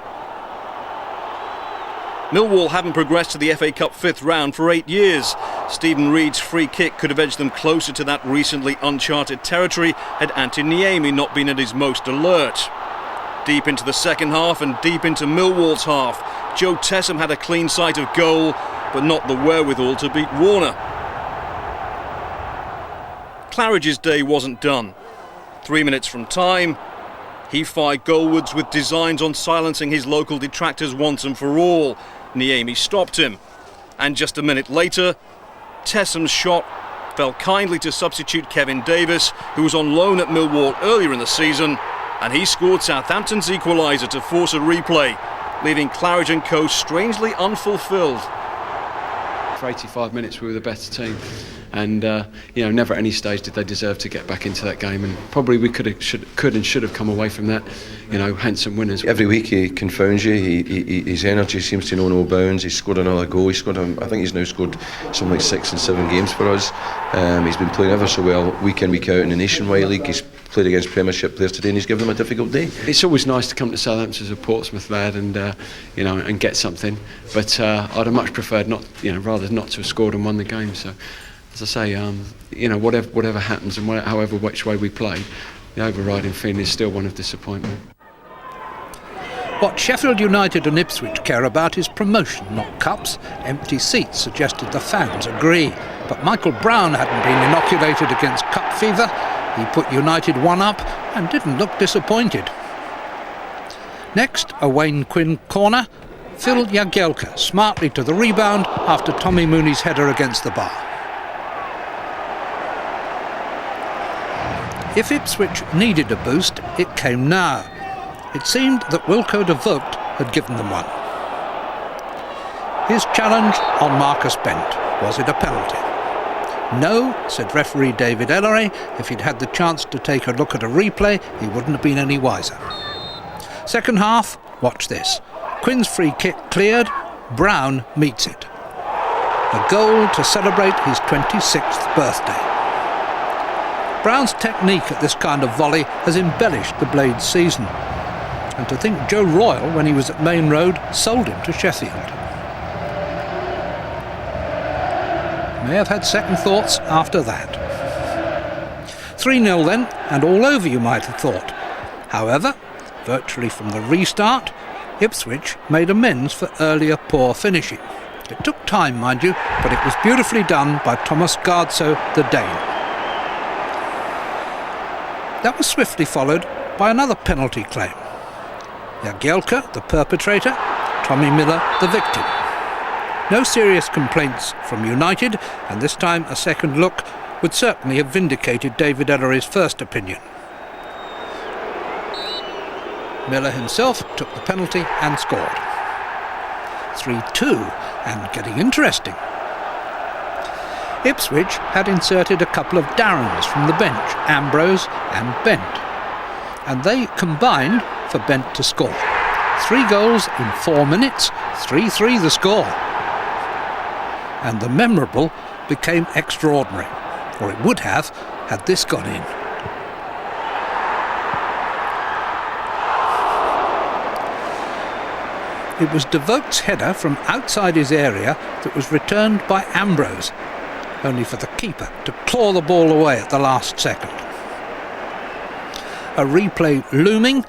Speaker 19: Millwall haven't progressed to the FA Cup 5th round for 8 years. Stephen Reid's free kick could have edged them closer to that recently uncharted territory had Ante Niemi not been at his most alert. Deep into the second half and deep into Millwall's half, Joe Tessam had a clean sight of goal, but not the wherewithal to beat Warner. Claridge's day wasn't done. 3 minutes from time, he fired goalwards with designs on silencing his local detractors once and for all. Niemi stopped him, and just a minute later, Tessam's shot fell kindly to substitute Kevin Davis, who was on loan at Millwall earlier in the season, and he scored Southampton's equaliser to force a replay, leaving Claridge and co strangely unfulfilled.
Speaker 20: For 85 minutes we were the better team, and never at any stage did they deserve to get back into that game, and probably we could and should have come away from that handsome winners.
Speaker 21: Every week he confounds you. His energy seems to know no bounds. He's scored another goal. I think he's now scored something like 6 and 7 games for us. He's been playing ever so well week in, week out in the Nationwide League. He's played against Premiership players today, and he's given them a difficult day.
Speaker 20: It's always nice to come to Southampton as a Portsmouth lad and get something, but I'd have much preferred rather not to have scored and won the game. So, as I say, whatever happens and however which way we play, the overriding feeling is still one of disappointment.
Speaker 9: What Sheffield United and Ipswich care about is promotion, not cups. Empty seats suggested the fans agree. But Michael Brown hadn't been inoculated against cup fever. He put United 1 up and didn't look disappointed. Next, a Wayne Quinn corner. Phil Jagielka smartly to the rebound after Tommy Mooney's header against the bar. If Ipswich needed a boost, it came now. It seemed that Wilco de Vogt had given them one. His challenge on Marcus Bent. Was it a penalty? No, said referee David Ellery. If he'd had the chance to take a look at a replay, he wouldn't have been any wiser. Second half, watch this. Quinn's free kick cleared. Brown meets it. a goal to celebrate his 26th birthday. Brown's technique at this kind of volley has embellished the Blades' season. And to think Joe Royle, when he was at Main Road, sold him to Sheffield. May have had second thoughts after that. 3-0 then, and all over, you might have thought. However, virtually from the restart, Ipswich made amends for earlier poor finishing. It took time, mind you, but it was beautifully done by Thomas Gardso, the Dane. That was swiftly followed by another penalty claim. Jagielka, the perpetrator, Tommy Miller, the victim. No serious complaints from United, and this time a second look would certainly have vindicated David Ellery's first opinion. Miller himself took the penalty and scored. 3-2, and getting interesting. Ipswich had inserted a couple of Darrens from the bench, Ambrose and Bent, and they combined for Bent to score. 3 goals in 4 minutes, 3-3 the score. And the memorable became extraordinary, or it would have had this gone in. It was De Vogt's header from outside his area that was returned by Ambrose, only for the keeper to claw the ball away at the last second. A replay looming,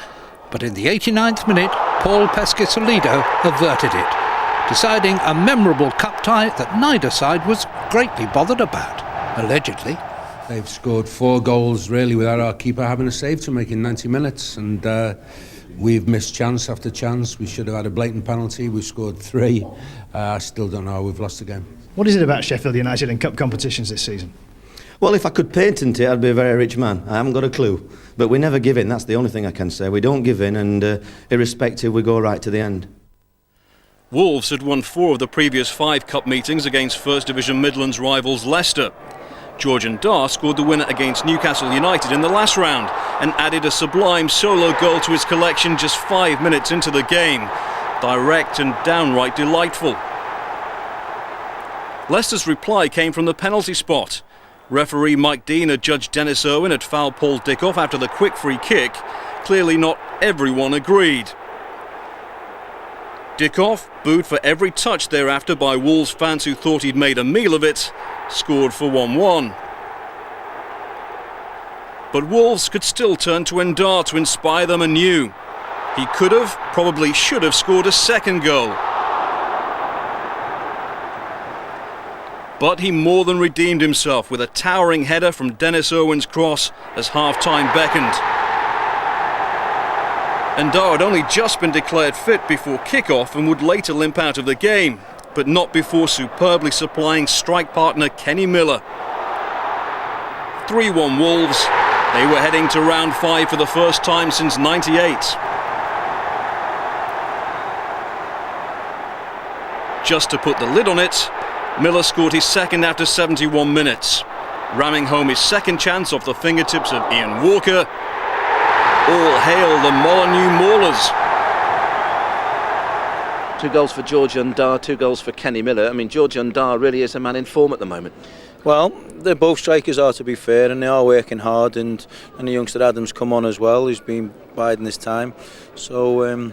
Speaker 9: but in the 89th minute, Paul Pescasolido averted it, deciding a memorable cup tie that neither side was greatly bothered about, allegedly.
Speaker 3: They've scored 4 goals really without our keeper having a save to make in 90 minutes, and we've missed chance after chance. We should have had a blatant penalty. We've scored 3. I still don't know how we've lost the game.
Speaker 22: What is it about Sheffield United and cup competitions this season?
Speaker 23: Well, if I could patent it, I'd be a very rich man. I haven't got a clue. But we never give in, that's the only thing I can say. We don't give in, and irrespective, we go right to the end.
Speaker 19: Wolves had won 4 of the previous 5 cup meetings against First Division Midlands rivals Leicester. Georgian Dar scored the winner against Newcastle United in the last round and added a sublime solo goal to his collection just 5 minutes into the game. Direct and downright delightful. Leicester's reply came from the penalty spot. Referee Mike Dean had judged Dennis Owen had fouled Paul Dickoff after the quick free kick. Clearly not everyone agreed. Dickoff, booed for every touch thereafter by Wolves fans who thought he'd made a meal of it, scored for 1-1. But Wolves could still turn to Ndar to inspire them anew. He could have, probably should have scored a second goal. But he more than redeemed himself with a towering header from Dennis Owen's cross as half-time beckoned. Ndar had only just been declared fit before kick-off and would later limp out of the game, but not before superbly supplying strike partner Kenny Miller. 3-1 Wolves. They were heading to round 5 for the first time since '98. Just to put the lid on it, Miller scored his second after 71 minutes, ramming home his second chance off the fingertips of Ian Walker. All hail the Molyneux Maulers.
Speaker 24: 2 goals for Georgian Dar, 2 goals for Kenny Miller. I mean, Georgian Dar really is a man in form at the moment.
Speaker 25: Well, they're both strikers, are, to be fair, and they are working hard, and the youngster Adams come on as well, who's been biding this time. So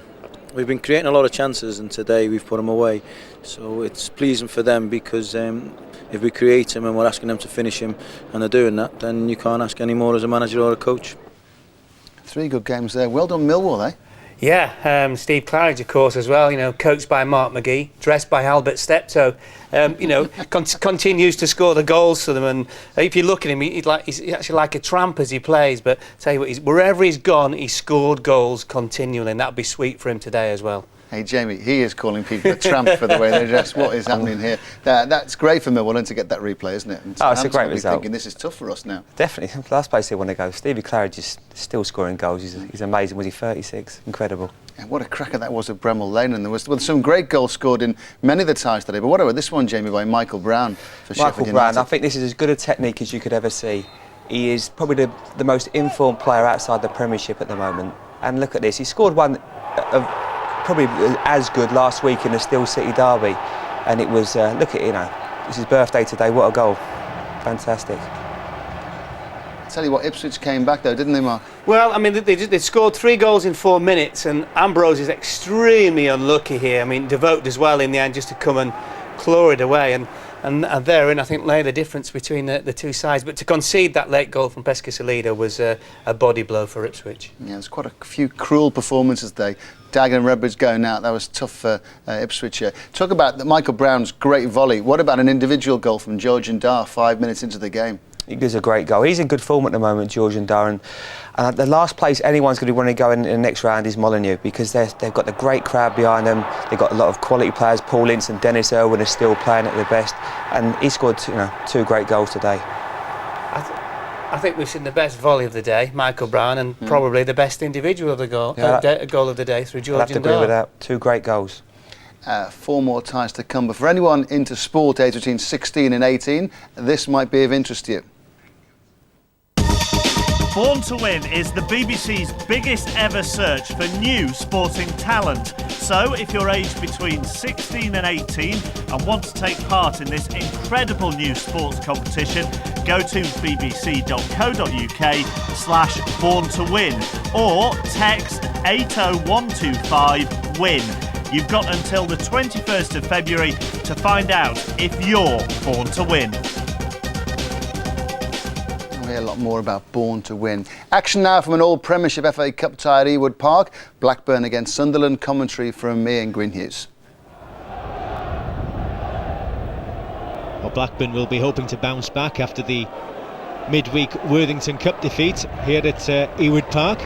Speaker 25: we've been creating a lot of chances, and today we've put them away. So it's pleasing for them, because if we create them and we're asking them to finish them and they're doing that, then you can't ask any more as a manager or a coach.
Speaker 1: 3 good games there. Well done, Millwall, eh?
Speaker 7: Yeah, Steve Claridge, of course, as well. You know, coached by Mark McGee, dressed by Albert Steptoe. You know, continues to score the goals for them. And if you look at him, he's actually like a tramp as he plays. But tell you what, wherever he's gone, he's scored goals continually, and that'll be sweet for him today as well.
Speaker 1: Hey, Jamie, he is calling people a tramp for the way they dress. What is happening here? That's great for Millwall to get that replay, isn't it? And
Speaker 8: oh, it's a great result.
Speaker 1: Thinking this is tough for us now.
Speaker 8: Definitely, last place they want to go. Stevie Claridge is still scoring goals. He's amazing. Was he 36? Incredible.
Speaker 1: Yeah, what a cracker that was at Bremel Lane, and there was some great goals scored in many of the ties today. But what about this one, Jamie, by Michael Brown for Sheffield United?
Speaker 8: Brown, I think this is as good a technique as you could ever see. He is probably the most informed player outside the Premiership at the moment. And look at this, he scored one probably as good last week in the Steel City derby, and it was look at It's his birthday today. What a goal. Fantastic.
Speaker 1: Tell you what, Ipswich came back though, didn't they, Mark?
Speaker 7: Well, I mean, they scored 3 goals in 4 minutes, and Ambrose is extremely unlucky here. I mean, Devote does well in the end just to come and claw it away, and therein I think lay the difference between the two sides. But to concede that late goal from Pesca Salida was a body blow for Ipswich.
Speaker 1: Yeah, there's quite a few cruel performances today. Dagenham and Redbridge going out, that was tough for Ipswich here. Talk about Michael Brown's great volley. What about an individual goal from Georgian Dar 5 minutes into the game?
Speaker 8: He gives a great goal. He's in good form at the moment, Georgian Dar, and the last place anyone's going to want to go in the next round is Molineux, because they've got the great crowd behind them. They've got a lot of quality players. Paul Ince and Dennis Irwin are still playing at their best, and he scored 2 great goals today.
Speaker 7: I think we've seen the best volley of the day, Michael Brown, and probably the best individual of the goal of the day through Georgian Dar.
Speaker 8: I'd have to agree with that. 2 great goals.
Speaker 1: 4 more ties to come, but for anyone into sport aged between 16 and 18, this might be of interest to you.
Speaker 4: Born to Win is the BBC's biggest ever search for new sporting talent. So if you're aged between 16 and 18 and want to take part in this incredible new sports competition, go to bbc.co.uk/born to win or text 80125-WIN. You've got until the 21st of February to find out if you're born to win.
Speaker 1: We'll hear a lot more about Born to Win. Action now from an all-Premiership FA Cup tie at Ewood Park. Blackburn against Sunderland. Commentary from me and Greenhughes.
Speaker 2: Well, Blackburn will be hoping to bounce back after the midweek Worthington Cup defeat here at Ewood Park.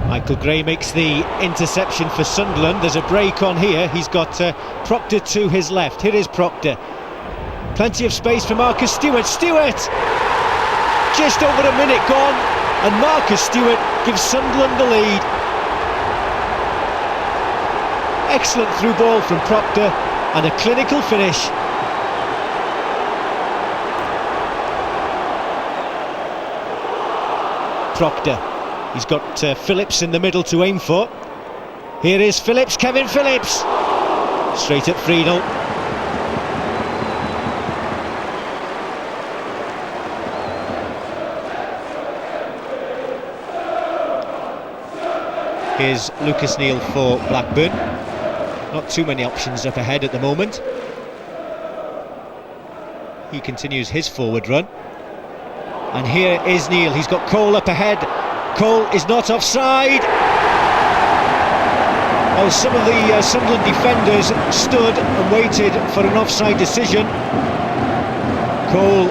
Speaker 2: Michael Gray makes the interception for Sunderland. There's a break on here. He's got Proctor to his left. Here is Proctor. Plenty of space for Marcus Stewart. Stewart! Just over a minute gone, and Marcus Stewart gives Sunderland the lead. Excellent through ball from Proctor, and a clinical finish. Proctor. He's got Phillips in the middle to aim for. Here is Phillips, Kevin Phillips. Straight at Friedel. Here's Lucas Neal for Blackburn. Not too many options up ahead at the moment. He continues his forward run. And here is Neal. He's got Cole up ahead. Cole is not offside. Oh, some of the Sunderland defenders stood and waited for an offside decision. Cole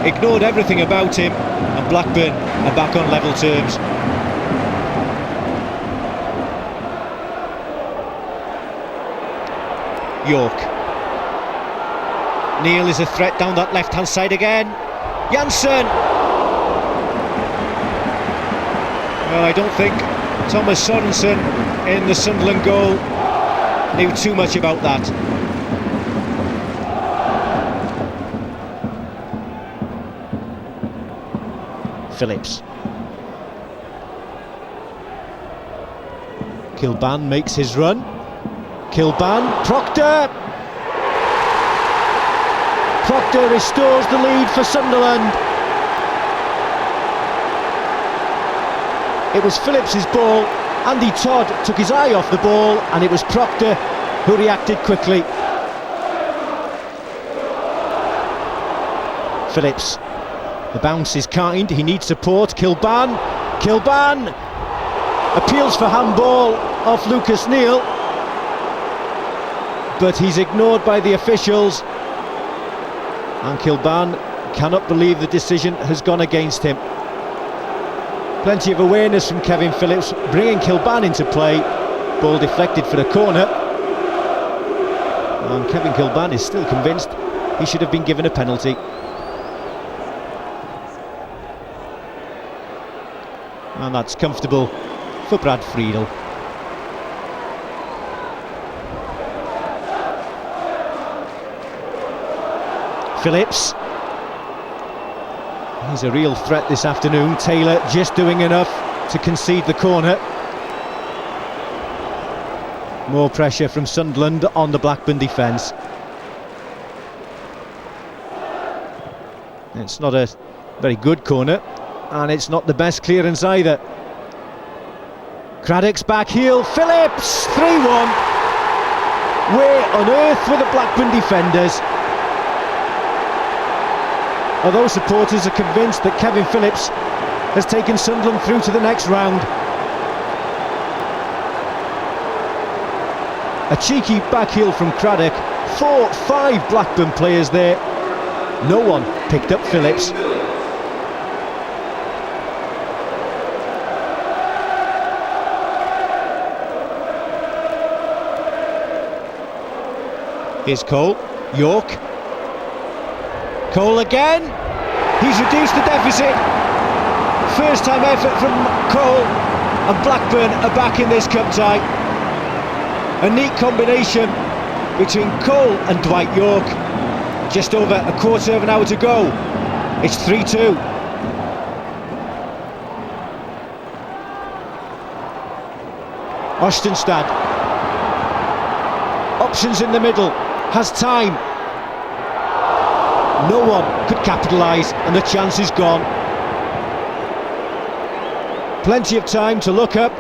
Speaker 2: ignored everything about him, and Blackburn are back on level terms. York. Neal is a threat down that left-hand side again. Janssen! Well, I don't think Thomas Sorensen in the Sunderland goal knew too much about that. Phillips. Kilban makes his run. Kilban, Proctor! Proctor restores the lead for Sunderland. It was Phillips' ball. Andy Todd took his eye off the ball, and it was Proctor who reacted quickly. Phillips. The bounce is kind, he needs support. Kilban appeals for handball off Lucas Neal, but he's ignored by the officials, and Kilban cannot believe the decision has gone against him. Plenty of awareness from Kevin Phillips, bringing Kilban into play. Ball deflected for a corner, and Kevin Kilban is still convinced he should have been given a penalty. And that's comfortable for Brad Friedel. Phillips. He's a real threat this afternoon. Taylor just doing enough to concede the corner.
Speaker 5: More pressure from Sunderland on the Blackburn defence. It's not a very good corner, and it's not the best clearance either. Craddock's back heel, Phillips, 3-1. Where on earth were the Blackburn defenders? Although supporters are convinced that Kevin Phillips has taken Sunderland through to the next round. A cheeky back heel from Craddock. 4-5 Blackburn players there. No one picked up Phillips. Here's Cole, York. Cole again. He's reduced the deficit. First time effort from Cole, and Blackburn are back in this cup tie. A neat combination between Cole and Dwight York. Just over a quarter of an hour to go. It's 3-2. Ostenstad. Options in the middle. Has time. No one could capitalise, and the chance is gone. Plenty of time to look up,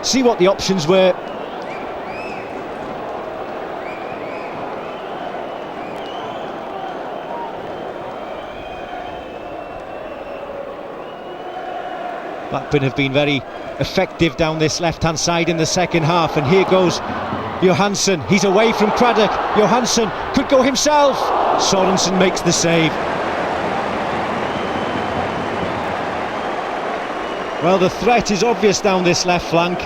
Speaker 5: see what the options were. Blackburn have been very effective down this left-hand side in the second half, and here goes Johansson. He's away from Craddock. Johansson could go himself. Sorensen makes the save. Well, the threat is obvious down this left flank.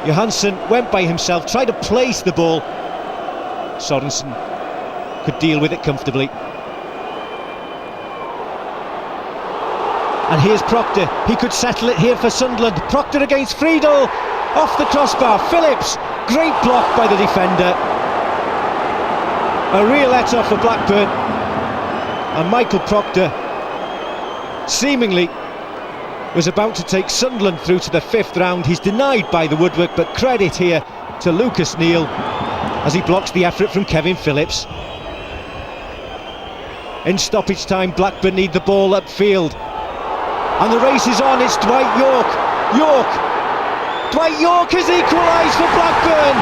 Speaker 5: Johansson went by himself, tried to place the ball. Sorensen could deal with it comfortably. And here's Proctor. He could settle it here for Sunderland. Proctor against Friedel. Off the crossbar. Phillips. Great block by the defender. A real let-off for Blackburn. And Michael Proctor seemingly was about to take Sunderland through to the fifth round. He's denied by the woodwork, but credit here to Lucas Neal as he blocks the effort from Kevin Phillips. In stoppage time, Blackburn need the ball upfield. And the race is on, it's Dwight York. Dwight York has equalised for Blackburn.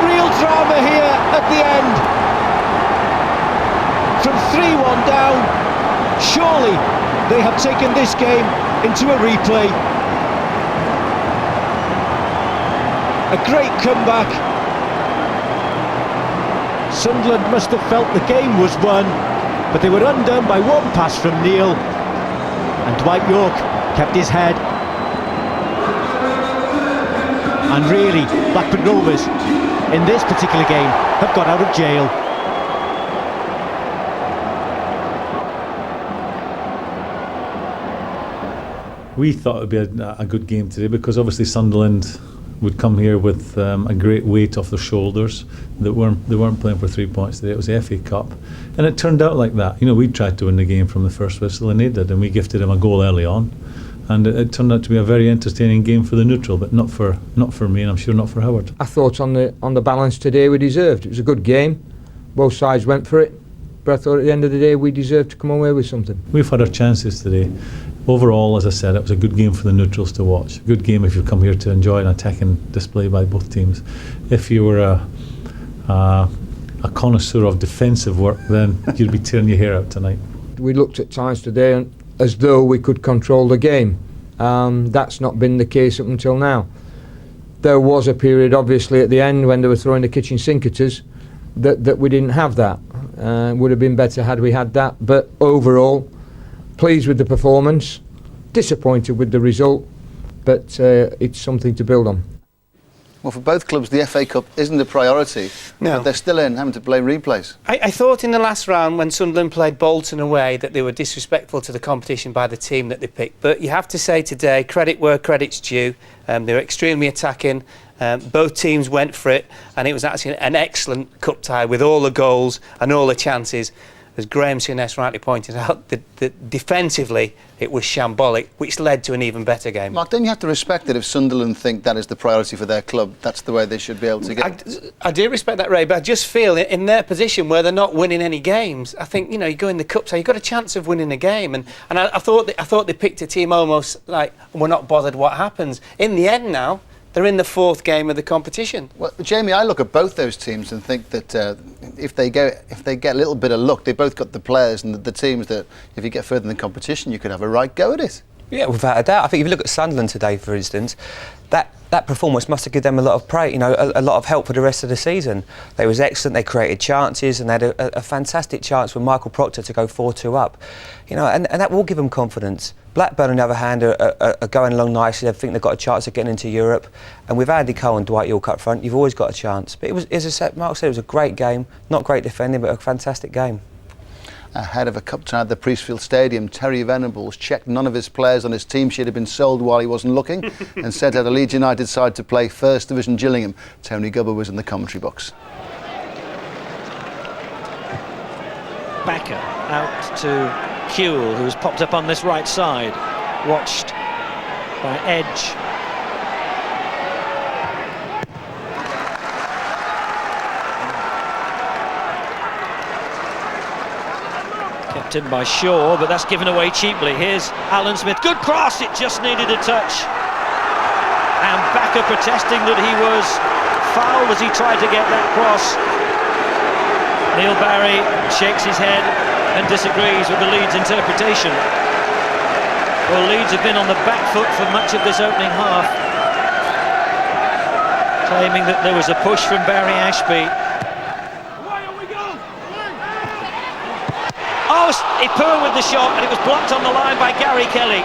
Speaker 5: Real drama here at the end. From 3-1 down, surely they have taken this game into a replay. A great comeback. Sunderland must have felt the game was won, but they were undone by one pass from Neal, and Dwight York kept his head. And really, Blackburn Rovers in this particular game have got out of jail.
Speaker 6: We thought it would be a good game today because obviously Sunderland would come here with a great weight off their shoulders. They weren't playing for 3 points today. It was the FA Cup, and it turned out like that. You know, we tried to win the game from the first whistle, and they did, and we gifted them a goal early on, and it turned out to be a very entertaining game for the neutral, but not for me, and I'm sure not for Howard.
Speaker 10: I thought on the balance today we deserved. It was a good game. Both sides went for it, but I thought at the end of the day we deserved to come away with something.
Speaker 6: We've had our chances today. Overall, as I said, it was a good game for the neutrals to watch. A good game if you come here to enjoy an attacking display by both teams. If you were a connoisseur of defensive work, then you'd be tearing your hair out tonight.
Speaker 10: We looked at times today as though we could control the game. That's not been the case up until now. There was a period, obviously, at the end when they were throwing the kitchen sink at us, that we didn't have that. Would have been better had we had that. But overall, pleased with the performance, disappointed with the result, but it's something to build on.
Speaker 1: Well, for both clubs, the FA Cup isn't a priority.
Speaker 7: No.
Speaker 1: But they're still in, having to play replays.
Speaker 7: I thought in the last round when Sunderland played Bolton away that they were disrespectful to the competition by the team that they picked. But you have to say today, credit where credit's due. They were extremely attacking. Both teams went for it, and it was actually an excellent cup tie with all the goals and all the chances. as Graham Souness rightly pointed out, that defensively it was shambolic, which led to an even better game.
Speaker 1: Mark, don't you have to respect that if Sunderland think that is the priority for their club, that's the way they should be able to get...
Speaker 7: I do respect that, Ray, but I just feel in their position where they're not winning any games, I think, you know, you go in the cup, so you've got a chance of winning a game, and I thought they picked a team almost like, we're not bothered what happens. In the end now, they're in the 4th game of the competition.
Speaker 1: Well, Jamie, I look at both those teams and think that if they get a little bit of luck, they both got the players and the teams that, if you get further in the competition, you could have a right go at it.
Speaker 8: Yeah, without a doubt. I think if you look at Sunderland today, for instance, that performance must have given them a lot of praise, you know, a lot of help for the rest of the season. They was excellent. They created chances and they had a fantastic chance with Michael Proctor to go 4-2 up, you know, and that will give them confidence. Blackburn, on the other hand, are going along nicely. I think they've got a chance of getting into Europe. And with Andy Cole and Dwight York up front, you've always got a chance. But it was, as Mark said, it was a great game. Not great defending, but a fantastic game.
Speaker 1: Ahead of a cup tie at the Priestfield Stadium, Terry Venables checked none of his players on his team sheet had been sold while he wasn't looking and sent out a Leeds United side to play First Division Gillingham. Tony Gubber was in the commentary box.
Speaker 2: Backer out to Kewell, who's popped up on this right side, watched by Edge. Kept in by Shaw, but that's given away cheaply. Here's Alan Smith, good cross, it just needed a touch. And Backer protesting that he was fouled as he tried to get that cross. Neil Barry shakes his head and disagrees with the Leeds interpretation. Well, Leeds have been on the back foot for much of this opening half, claiming that there was a push from Barry Ashby. Oh, he purred with the shot and it was blocked on the line by Gary Kelly.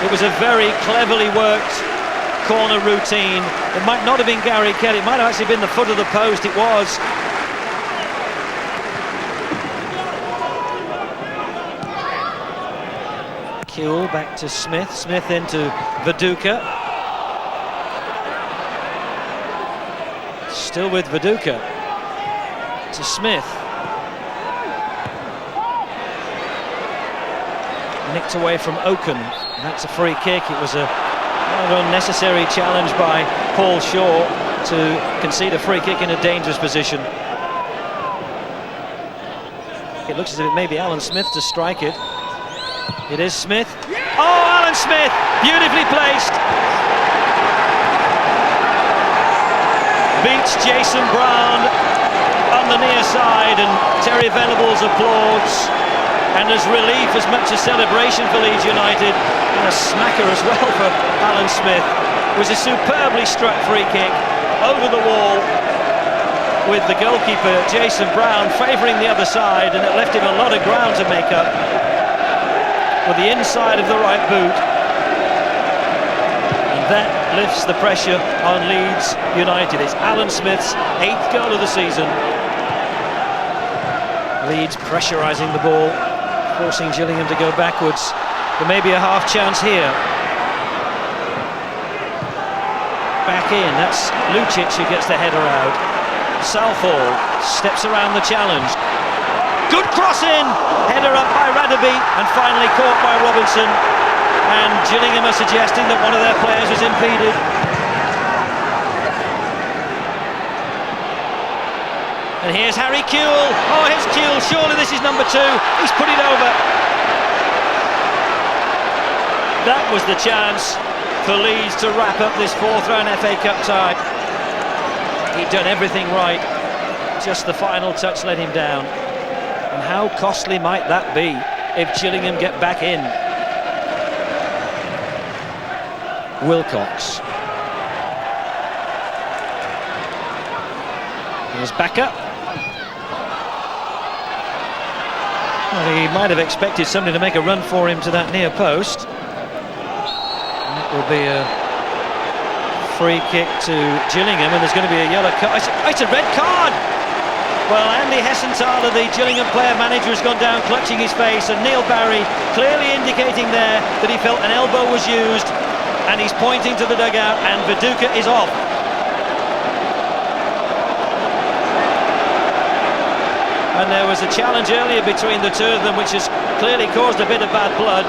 Speaker 2: It was a very cleverly worked corner routine. It might not have been Gary Kelly, it might have actually been the foot of the post. It was. Kewell back to Smith, Smith into Viduka. Still with Viduka. To Smith. Nicked away from Oaken. That's a free kick. It was a unnecessary challenge by Paul Shaw to concede a free kick in a dangerous position. It looks as if it may be Alan Smith to strike it. It is Smith. Oh, Alan Smith! Beautifully placed. Beats Jason Brown on the near side, and Terry Venables applauds. And there's relief as much as celebration for Leeds United, and a smacker as well for Alan Smith. It was a superbly struck free kick over the wall with the goalkeeper Jason Brown favouring the other side, and it left him a lot of ground to make up with the inside of the right boot. And that lifts the pressure on Leeds United. It's Alan Smith's 8th goal of the season. Leeds pressurising the ball, forcing Gillingham to go backwards. There may be a half chance here. Back in, that's Lucic who gets the header out. Southall steps around the challenge. Good cross in, header up by Radaby and finally caught by Robinson. And Gillingham are suggesting that one of their players was impeded. And here's Harry Kewell. Oh, here's Kewell. Surely this is number 2. He's put it over. That was the chance for Leeds to wrap up this 4th round FA Cup tie. He'd done everything right. Just the final touch let him down. And how costly might that be if Gillingham get back in? Wilcox. Here's Backer. Well, he might have expected somebody to make a run for him to that near post. And it will be a free kick to Gillingham, and there's going to be a yellow card. It's a red card! Well, Andy Hessenthaler, the Gillingham player manager, has gone down clutching his face, and Neil Barry clearly indicating there that he felt an elbow was used, and he's pointing to the dugout, and Viduka is off.
Speaker 11: and there was a challenge earlier between the two of them which has clearly caused a bit of bad blood.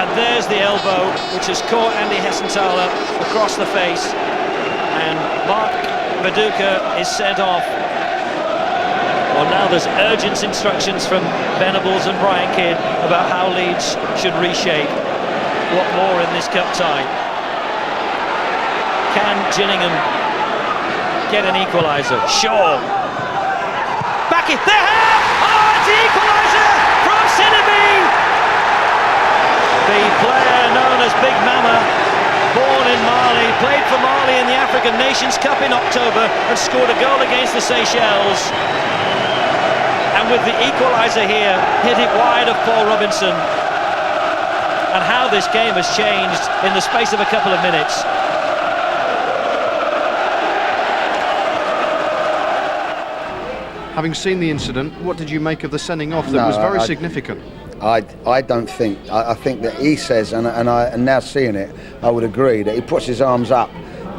Speaker 11: And there's the elbow which has caught Andy Hessenthaler across the face, and Mark Viduka is sent off. Well, now there's urgent instructions from Venables and Brian Kidd about how Leeds should reshape. What more in this cup tie? Can Gillingham get an equaliser? Sure. Back it. They have! Oh, it's the equaliser from Sinabee! The player known as Big Mama, born in Mali, played for Mali in the African Nations Cup in October and scored a goal against the Seychelles. And with the equaliser here, hit it wide of Paul Robinson. And how this game has changed in the space of a couple of minutes.
Speaker 12: Having seen the incident, what did you make of the sending off that was very significant?
Speaker 13: I don't think. I think that he says, and now seeing it, I would agree that he puts his arms up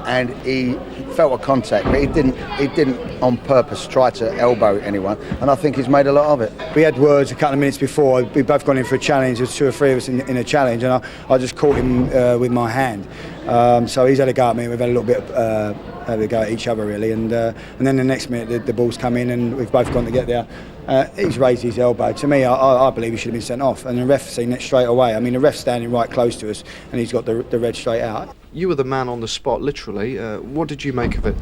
Speaker 13: and he felt a contact, but he didn't on purpose try to elbow anyone, and I think he's made a lot of it.
Speaker 22: We had words a couple of minutes before. We both gone in for a challenge. There's 2 or 3 of us in a challenge, and I just caught him with my hand. So he's had a go at me. We've had a little bit of a go at each other really, and then the next minute the ball's come in and we've both gone to get there. He's raised his elbow. To me, I believe he should have been sent off, and the ref seen it straight away. I mean, the ref's standing right close to us, and he's got the red straight out.
Speaker 12: You were the man on the spot, literally. What did you make of it?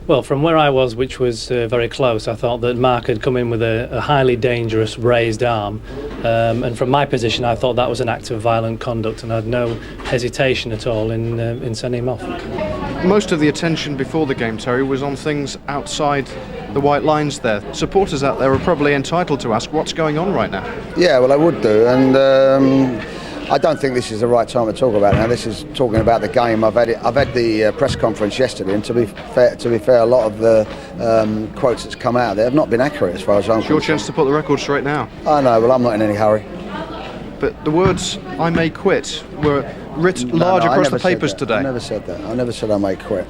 Speaker 15: Well, from where I was, which was very close, I thought that Mark had come in with a highly dangerous raised arm, and from my position I thought that was an act of violent conduct, and I had no hesitation at all in sending him off.
Speaker 12: Most of the attention before the game, Terry, was on things outside the white lines there. Supporters out there are probably entitled to ask what's going on right now.
Speaker 13: Yeah, well, I would do, and I don't think this is the right time to talk about it now. This is talking about the game. I've had the press conference yesterday, and to be fair, a lot of the quotes that's come out there have not been accurate as far as I'm concerned.
Speaker 12: It's your chance to put the record straight now.
Speaker 13: I know, well, I'm not in any hurry.
Speaker 12: But the words "I may quit" were writ large across the papers today.
Speaker 13: I never said that. I never said I may quit.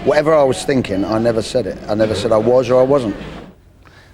Speaker 13: Whatever I was thinking, I never said it. I never said I was or I wasn't.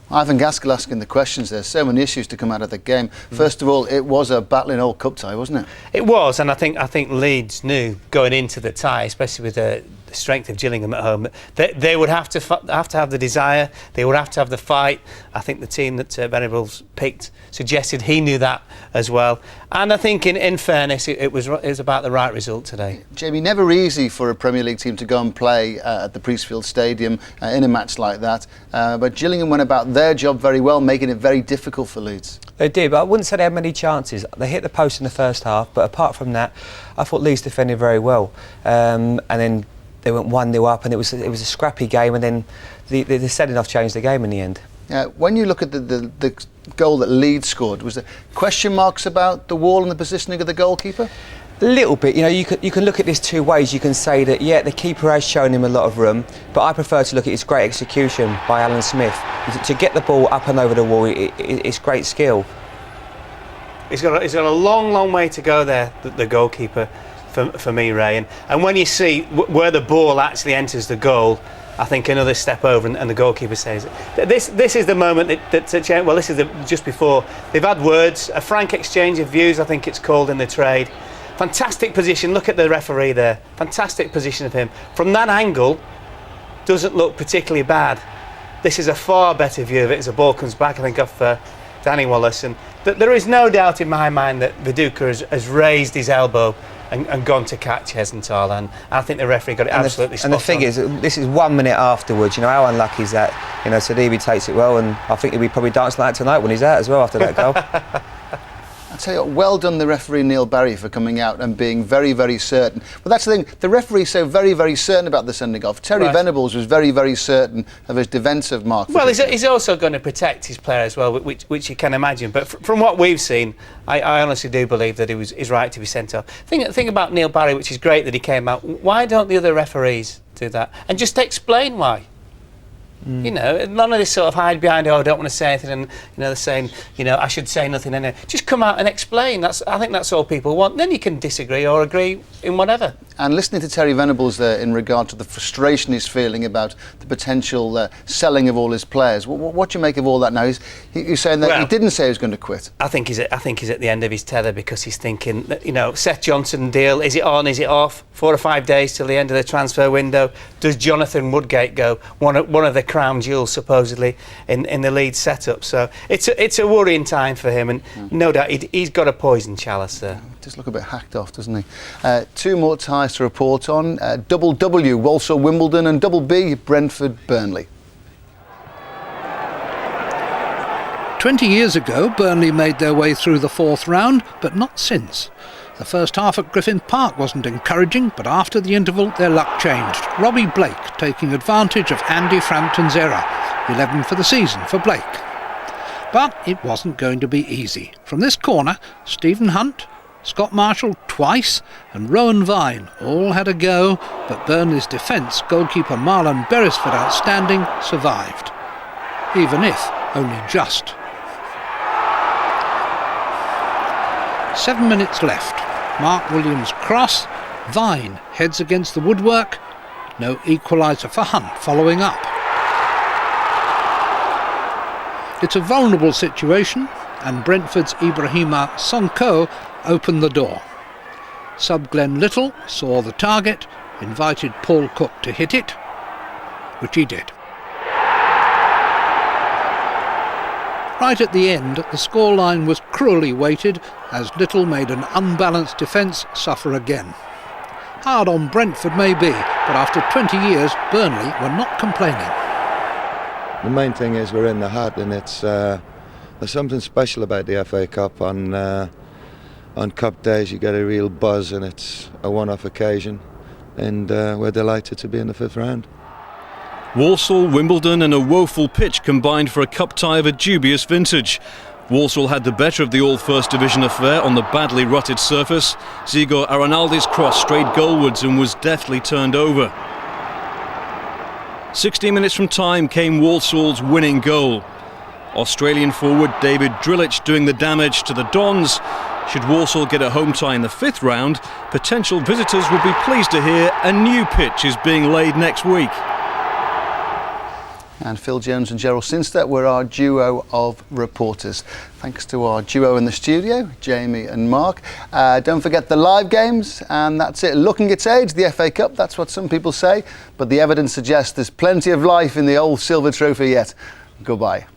Speaker 1: Ivan Gaskell asking the questions there. So many issues to come out of the game. First of all, it was a battling old cup tie, wasn't it?
Speaker 7: It was, and I think Leeds knew going into the tie, especially with the strength of Gillingham at home, that they would have to have the desire. They would have to have the fight. I think the team that Venables picked suggested he knew that as well. And I think, in fairness, it was about the right result today.
Speaker 1: Jamie, never easy for a Premier League team to go and play at the Priestfield Stadium in a match like that. But Gillingham went about their job very well, making it very difficult for Leeds.
Speaker 8: They did, but I wouldn't say they had many chances. They hit the post in the first half, but apart from that, I thought Leeds defended very well. And then they went 1-0 up, and it was a scrappy game, and then the sending-off changed the game in the end.
Speaker 1: When you look at the goal that Leeds scored, was there question marks about the wall and the positioning of the goalkeeper?
Speaker 8: A little bit. You know, you can look at this 2 ways. You can say that, yeah, the keeper has shown him a lot of room, but I prefer to look at his great execution by Alan Smith. To get the ball up and over the wall, it's great skill.
Speaker 7: He's got a long way to go there, the goalkeeper, for me, Ray. And when you see where the ball actually enters the goal, I think another step over and the goalkeeper saves it. This is the moment that well, this is just before. They've had words, a frank exchange of views, I think it's called in the trade. Fantastic position, look at the referee there. Fantastic position of him. From that angle, doesn't look particularly bad. This is a far better view of it as the ball comes back, I think, off Danny Wallace. And there is no doubt in my mind that Viduka has raised his elbow and gone to catch Hessenthaler, and I think the referee got it absolutely spot on.
Speaker 8: And the thing is, this is 1 minute afterwards. You know, how unlucky is that? You know, Sidibe takes it well, and I think he'll be probably dancing like that tonight when he's out as well after that goal.
Speaker 1: I tell you what, well done the referee Neil Barry for coming out and being very, very certain. Well, that's the thing, the referee's so very, very certain about the sending off. Terry Venables was very, very certain of his defence of Mark.
Speaker 7: Well, he's also going to protect his player as well, which you can imagine. But from what we've seen, I honestly do believe that he's right to be sent off. Think about Neil Barry, which is great that he came out. Why don't the other referees do that? And just explain why. You know, none of this sort of hide behind, oh, I don't want to say anything, and, you know, they're saying, you know, I should say nothing. And just come out and explain. I think that's all people want. Then you can disagree or agree in whatever.
Speaker 1: And listening to Terry Venables there in regard to the frustration he's feeling about the potential selling of all his players, what do you make of all that now? He's saying that he didn't say he was going to quit.
Speaker 7: I think he's at the end of his tether, because he's thinking that, you know, Seth Johnson deal, is it on, is it off? 4 or 5 days till the end of the transfer window. Does Jonathan Woodgate go? One of the crown jewels supposedly in the Leeds setup. So it's a worrying time for him, and no doubt he's got a poison chalice there.
Speaker 1: Does look a bit hacked off, doesn't he? 2 more ties to report on. Double W, Walsall Wimbledon, and Double B, Brentford Burnley.
Speaker 9: 20 years ago, Burnley made their way through the 4th round, but not since. The first half at Griffin Park wasn't encouraging, but after the interval their luck changed. Robbie Blake taking advantage of Andy Frampton's error. 11 for the season for Blake. But it wasn't going to be easy. From this corner, Stephen Hunt, Scott Marshall twice, and Rowan Vine all had a go, but Burnley's defence, goalkeeper Marlon Beresford outstanding, survived. Even if only just. 7 minutes left. Mark Williams' cross. Vine heads against the woodwork. No equaliser for Hunt following up. It's a vulnerable situation, and Brentford's Ibrahima Sonko opened the door. Sub Glenn Little saw the target, invited Paul Cook to hit it, which he did. Right at the end, the scoreline was cruelly weighted as Little made an unbalanced defence suffer again. Hard on Brentford maybe, but after 20 years, Burnley were not complaining.
Speaker 14: The main thing is we're in the hunt, and it's there's something special about the FA Cup. On cup days you get a real buzz, and it's a one-off occasion, and we're delighted to be in the 5th round.
Speaker 19: Walsall, Wimbledon and a woeful pitch combined for a cup tie of a dubious vintage. Walsall had the better of the all First Division affair on the badly rutted surface. Zigo Aranaldi's cross strayed goalwards and was deftly turned over. 16 minutes from time came Walsall's winning goal. Australian forward David Drillich doing the damage to the Dons. Should Walsall get a home tie in the 5th round, potential visitors would be pleased to hear a new pitch is being laid next week.
Speaker 1: And Phil Jones and Gerald Sinstead were our duo of reporters. Thanks to our duo in the studio, Jamie and Mark. Don't forget the live games, and that's it. Looking its age, the FA Cup, that's what some people say, but the evidence suggests there's plenty of life in the old silver trophy yet. Goodbye.